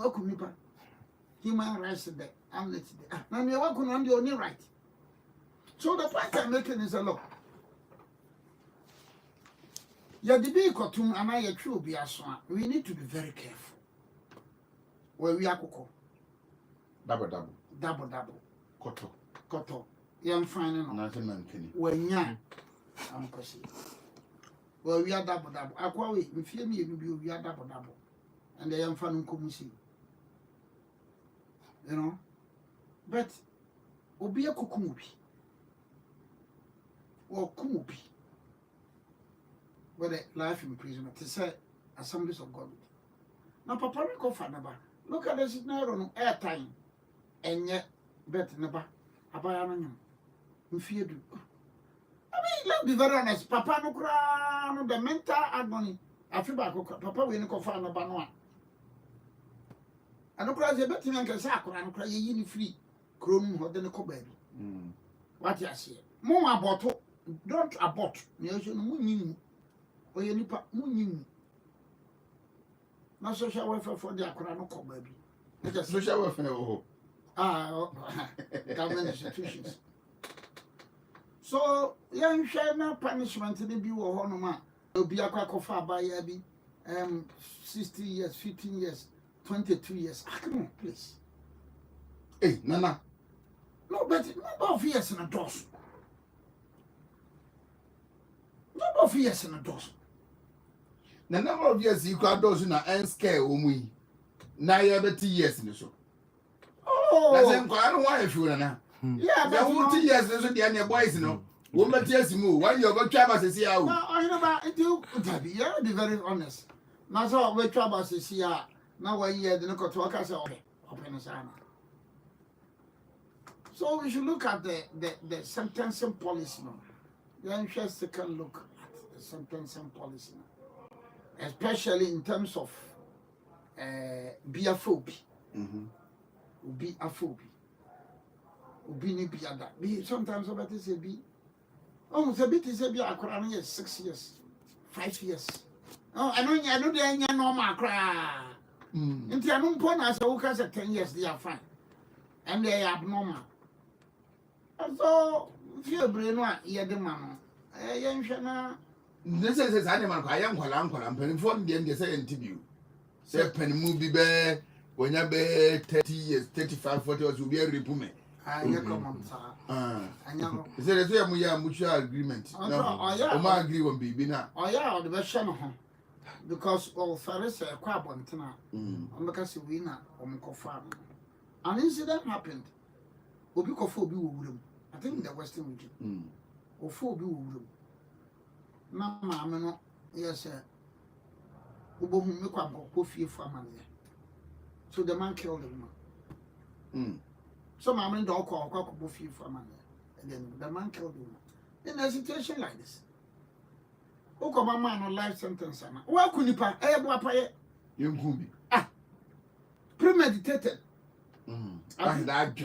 human rights there. Amnesty there. Now you're working on the only right. So the point I'm making is a look. Yeah, the big cartoon and I true be a swan. We need to be very careful. Where we are cocoa. Double. Koto. Young finding nothing man can. When young, I'm perceived. Well, we are double. Aquawi, we fear me, we are double. And the young fan come see. You know? But, Obi a kukumubi. Or kumubi. Whether life imprisonment, to say Assemblies of God. Now, Papa Rico Fanaba, look at the scenario no airtime. And yet, bet never. Abayana. In fear do. I mean, let's be very honest. Papa no cry, the mental agony. I feel back. Papa will not find a banana. I don't cry. The better man can say, I cry. You free. Chrome or then a co baby. What you say? More abort. Don't abort. You should moon. Or you nipa moon. Not social welfare for the Akurano co baby. Social welfare. Government institutions. So, young share no punishment in the view of Honoma. Will be a crack of far by Abby. 60 years, 15 years, 22 years. Ah, come on, please. Hey, Nana. No, but number of years in a dozen. Number of years in a dozen. The number of years you got those in a scare we. Now you have 2 years in the show. Oh, that's why I don't want if you know. Yeah, but 2 years is the boys, you know. Woman tells you, why you go travel to see how. No, I know about it. You be very honest. Now, so we travel to see how. Now, 1 year, the local talk us open as I. So we should look at the sentencing policy now. The interesting can look at the sentencing policy now, especially in terms of biaphobia. Ubi aphobia. Ubi ni biada. Be sometimes about this be. Oh, the bit is a be a 6 years, 5 years. Oh, I know the any normal cry. Into a non point as a worker at 10 years, they are fine. And they are abnormal. And so, if you're brain, you're the man. This is animal. I am uncle. I'm penny for the end. They say interview. Say penny movie bear when you be 30 years, 35, 40 years, will be a repume. I come on, sir. I know. Is there a mutual agreement? No, I agree on baby now. Oh, yeah, the version of him. Because all Ferris a crab on Tina. Because we na farm. An incident happened. Obikofobi room. I think in the Western region. Ofobi room. Now, mamma, yes, sir. Ubohum Kofi for money. So the man killed the woman. So mamma dog call Kofi for money. And then the man killed the woman. In a situation like this. Oko man on life sentence. Wa kunipa boapaye. Yunkumbi. Premeditated. And that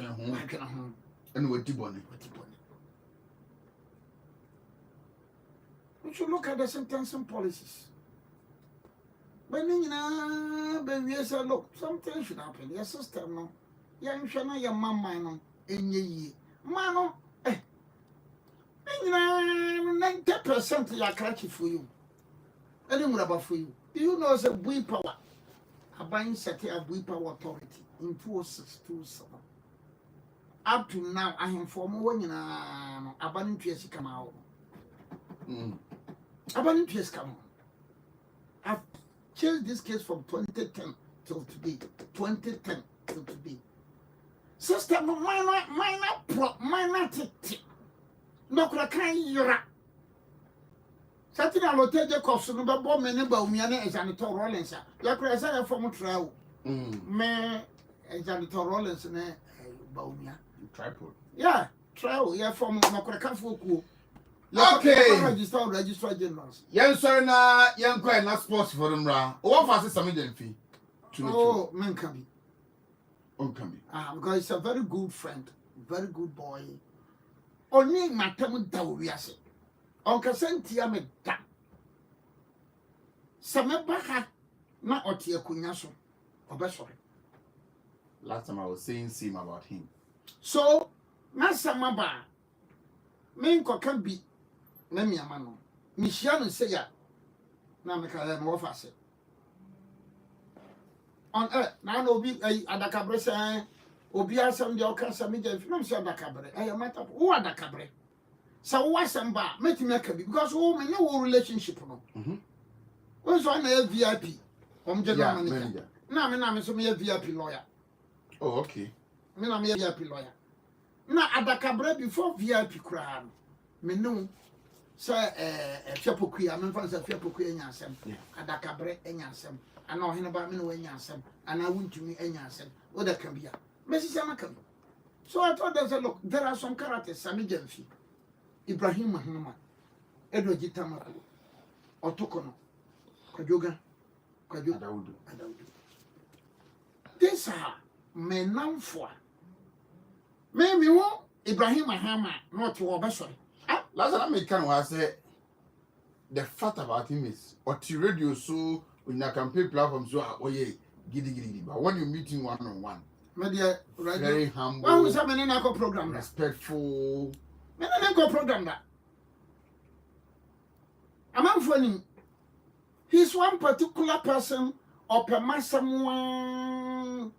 and what Tiboni. We should look at the sentencing policies. But when we say, look, something should happen. Your sister, no. Young Shana, your mamma, no. In ye. Mano, 90% you are catching for you. Anyone about for you. Do you know the Bui Power? A buying set a Bui Power Authority in 4627. Up to now, I am for more when abandoned tears come out. Abandoned tears come out. I've changed this case from 2010 till today. 2010 till today. Sister, minor tick. No, can you? Saturday, I will tell you, cost no bomb and about me and Janitor Rollins. You are a former trial. Me and Janitor Rollins and Baumia. Tripod. Yeah, trial, yeah, from Macracafu. Okay, register generals. Young sir, young quite not sports for them. What was some fee? Oh, man can be. Because he's a very good friend, very good boy. Only my time Dawiase. Uncle Sentia me da. Samebaha na otia kunyaso. Obesore. Last time I was saying same about him. So, na samaba. Me nko kan bi na mi amano. Mi hia no say ya. Na me ka na wo fa se. On na obi adakabre say obi asem de okasa me je film say adakabre. Matter who adakabre. So what samba make me aka bi because who me no relationship no. Who so na VIP. General manager. Na me so me VIP lawyer. Oh, okay. Me na me VIP lawyer. Na adakabre before VIP kura me no say fiapokuya me fa say fiapokuya nya asem. Adakabre enya asem. Ana ohene ba me no enya asem. Ana wuntumi enya asem. O da kan bia. Me sisi amaka. So I thought there's a look. There are some characters Sami Jemfi. Ibrahim Mahama, Edward Gitamako, Otokono, Kajoga, Adaudu. These are men known for. Maybe Ibrahim Mahama, not to Obasori. Last time I can say the fact about him is what you radio so when you campaign platform so giddy. But when you meet him one-on-one, very humble, why was happening in our program? Respectful. I go program that. I'm out for him. He's one particular person or per someone.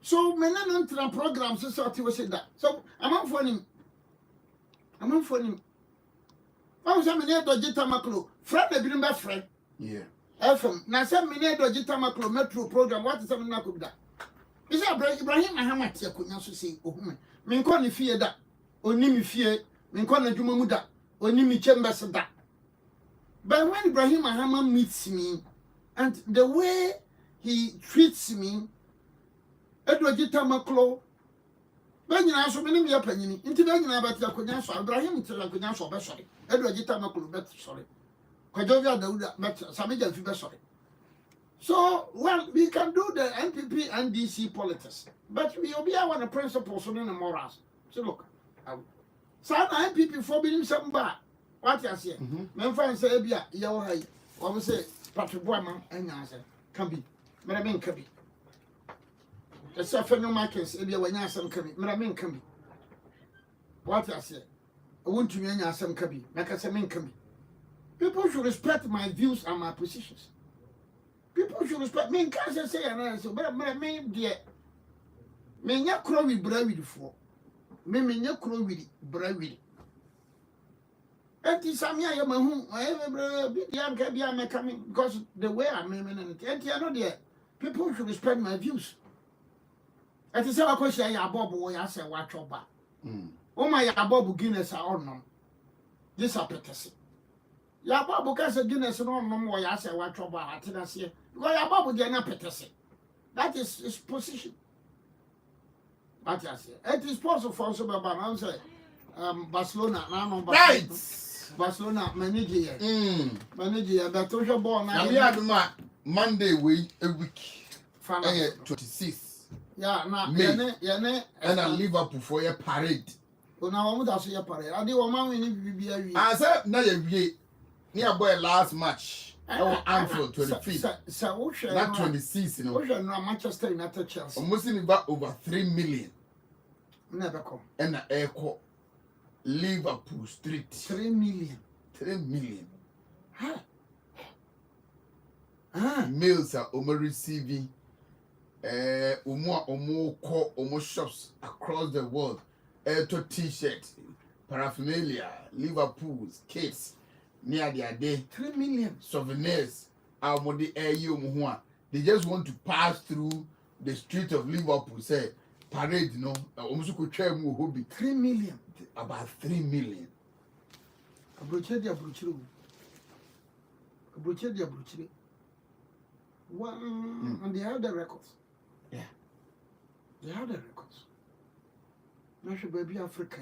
So many non programs is what he said that. So I'm not for him. I'm not for him. I was a minute dojita maklo. Fred the Brimba Fred. Yeah. FM. Now some minute dojita maklo metro program. What is something like that? Is Ibrahim Ahmad Yakunya so say, oh, me call ni fear that. Oni mi fear. Me call na Juma Muda. Oni mi chambers that. But when Ibrahim Ahmad meets me, and the way he treats me, Edward Gitamaklo, Ben Yaso, many me opinion, into Ben Yabat Yakunya, Ibrahim to Yakunya, so sorry. Edward Gitamaklo, bet sorry. Kajovia, the better, Samija, if sorry. So, well, we can do the NPP and DC politics, but we will be our principles and the morals. So, look, some NPP forbidding some bar. What you say? Men find say bia ye wo hay. Wo say Patrick Boama anya say can be. Me men can be. The Safeno Markets e bia wanya asem can be. Me men can be. What you say? I want to anya asem can be. Make say men can be. People should respect my views and my positions. People should respect me. Can't say and I say but me dear. Me nya kro wi bra wi fo. Me nya kro wi bra wi. And Samia Yamahu, I coming because the way I'm aiming and I know there, people should respect my views. At the same question, I bob boy, I say, watch your back. Oh, my abob Guinness are on. This are petty. Yabob has a Guinness no more, I say, watch your back. I tell us here, because Yabob get not petty. That is his position. But I say, it is possible for us about say, Barcelona, now, Right. Barcelona manager. Manager, but to your ball now. We had Monday week a week. 26. Yeah, now May. And Liverpool for a parade. Well, now I'm going to parade. I did one man in BBA. I said, now you near boy last match. Anfield 25th. Not 26, you know. Ocean, Manchester United Chelsea. Almost in about over 3 million. Never come. And the airport. Liverpool Street. 3 million. 3 million. Mails are receiving omo shops across the world. To t-shirts, paraphernalia, Liverpool skates near their day. 3 million souvenirs. They just want to pass through the street of Liverpool. Say parade, you know. Almost could try more hobby. 3 million. About 3 million. And they have the records. Yeah. They have the records. Now should be Africa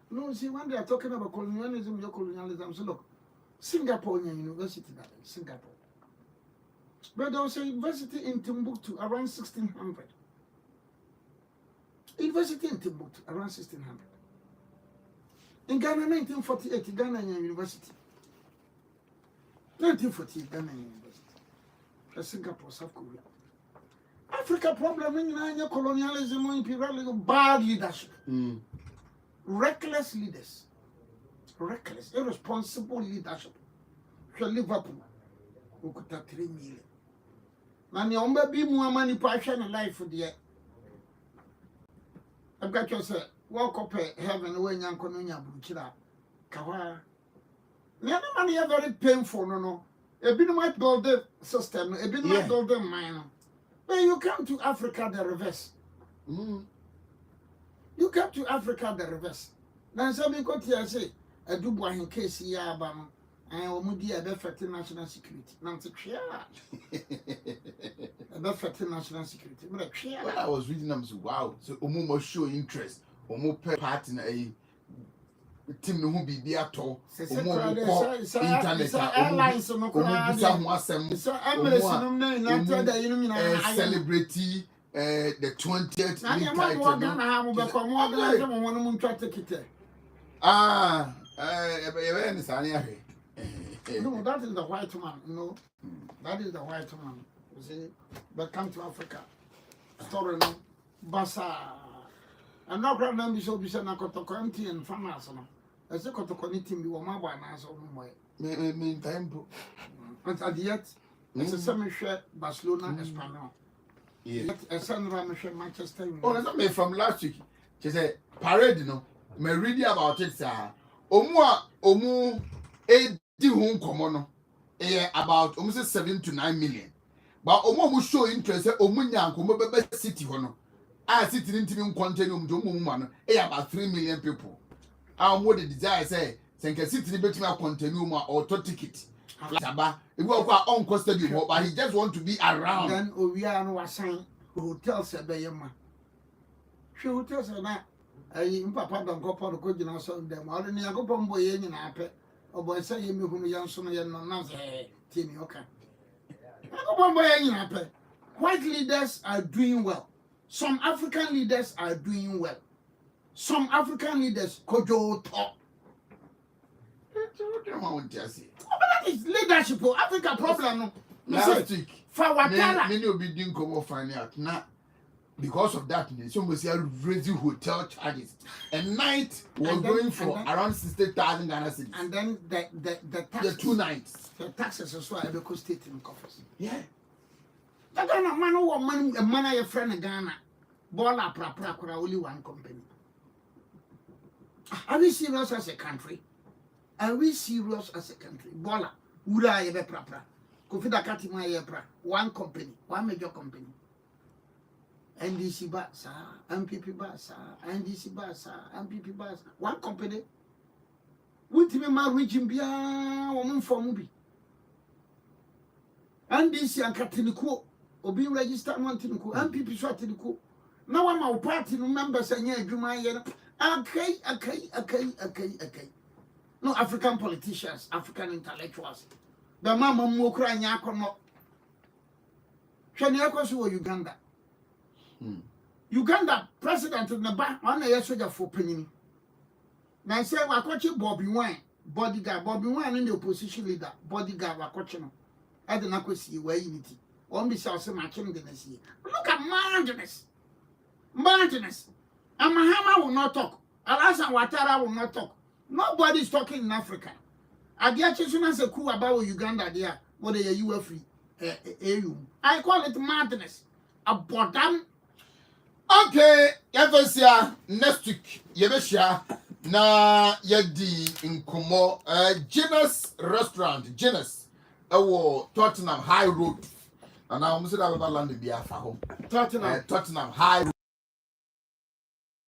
no, see, when they are talking about colonialism, your colonialism, so look, Singapore University, Singapore. But there was a university in Timbuktu around 1600. University in Timbuktu around 1600. In Ghana, 1948, Ghana University. 1948, Ghana University. Singapore, South Korea. Africa problem in colonialism, imperialism, bad leadership. Reckless leaders. Reckless, irresponsible leadership. So Liverpool, who could have 3 million. Now, the only be more money passion and life for the year. I've got you say, walk up heaven when you're going to Buchira. Kawa. The money are very painful, no. A bit might build the system, a bit might build the mine. But you come to Africa the reverse. You come to Africa the reverse. Now, somebody got here say, a Dubois in case he abam, and Omudi a effective national security. Now, it's a chair. A effective national security. But a chair. When I was reading them, so wow, so Omo show interest, Omo partner a team no be there at all. Internet, airlines, celebrity. The 20th league title. No, that is the white man. No, that is the white man. You see, but come to Africa. Story no, Basa. And now, problem is so busy na kotoko empty and farmers no. As a Kotokoni team, you were my one as on my meantime. And yet, it's a semi share Barcelona Espanyol. Yeah. A son Ramesh Manchester United. Oh, that's me from last week. She said, parade, you know. Me reading about it, sir. Omu, 80 home common. About almost 7 to 9 million. But omu show interest, omu nyanko, omu bebe city hono. City didn't even continue to move about 3 million people. What the desire say, Senka City between a continue or to ticket. It will go on custody, but he just want to be around. Then we are no assign hotels at Bayama. She hotels are not. I papa don't go for the good and also them. I don't go from boy in apple. Or boy say you whom young son and non Timmy, okay. I go from boy in apple. White leaders are doing well. Some African leaders are doing well. Some African leaders kojo talk. That is leadership. Africa problem. Last week, Fawatara. Many will be doing come find out now. Because of that, some will say raising hotel charges. A night was going for around 60,000 Ghana cedis. And then the taxes. The 2 nights. The taxes as well because state in coffers. Yeah. The Ghana man who man a man your friend in Ghana. Bola pra only one company. Are we serious as a country? Are we serious as a country? Bola, Ura yebe pra. Kofida Katima yebra. One company, one major company. NDC Basa, MPP Basa, NDC Basa, MPP Basa. One company. Won't me my region be a woman for movie. NDC and Katinico, or being registered one Tinico, MPP shot Tinico. Now I'm our party members and yeah, Juma. Okay. No African politicians, African intellectuals. The mama mokra nyako no. Shanyako so Uganda. Uganda president in the back on a soldier for penny. Now say we're coaching Bobby Wine, bodyguard, Bobby Wine in the opposition leader, bodyguard we're coaching. I don't know see where unity. Only shall say my king didn't see. Look at Martinez. And Mahama will not talk. Alasan Ouattara will not talk. Nobody's talking in Africa. Adia Chesuna se coup about Uganda there, what they are free. I call it madness. A bottom. Okay, Evasia, next week, Yevesha, na Yedi in Kumo, Genus restaurant, Genus, Tottenham High Road. And now I'm going to land in the home. Tottenham High Road.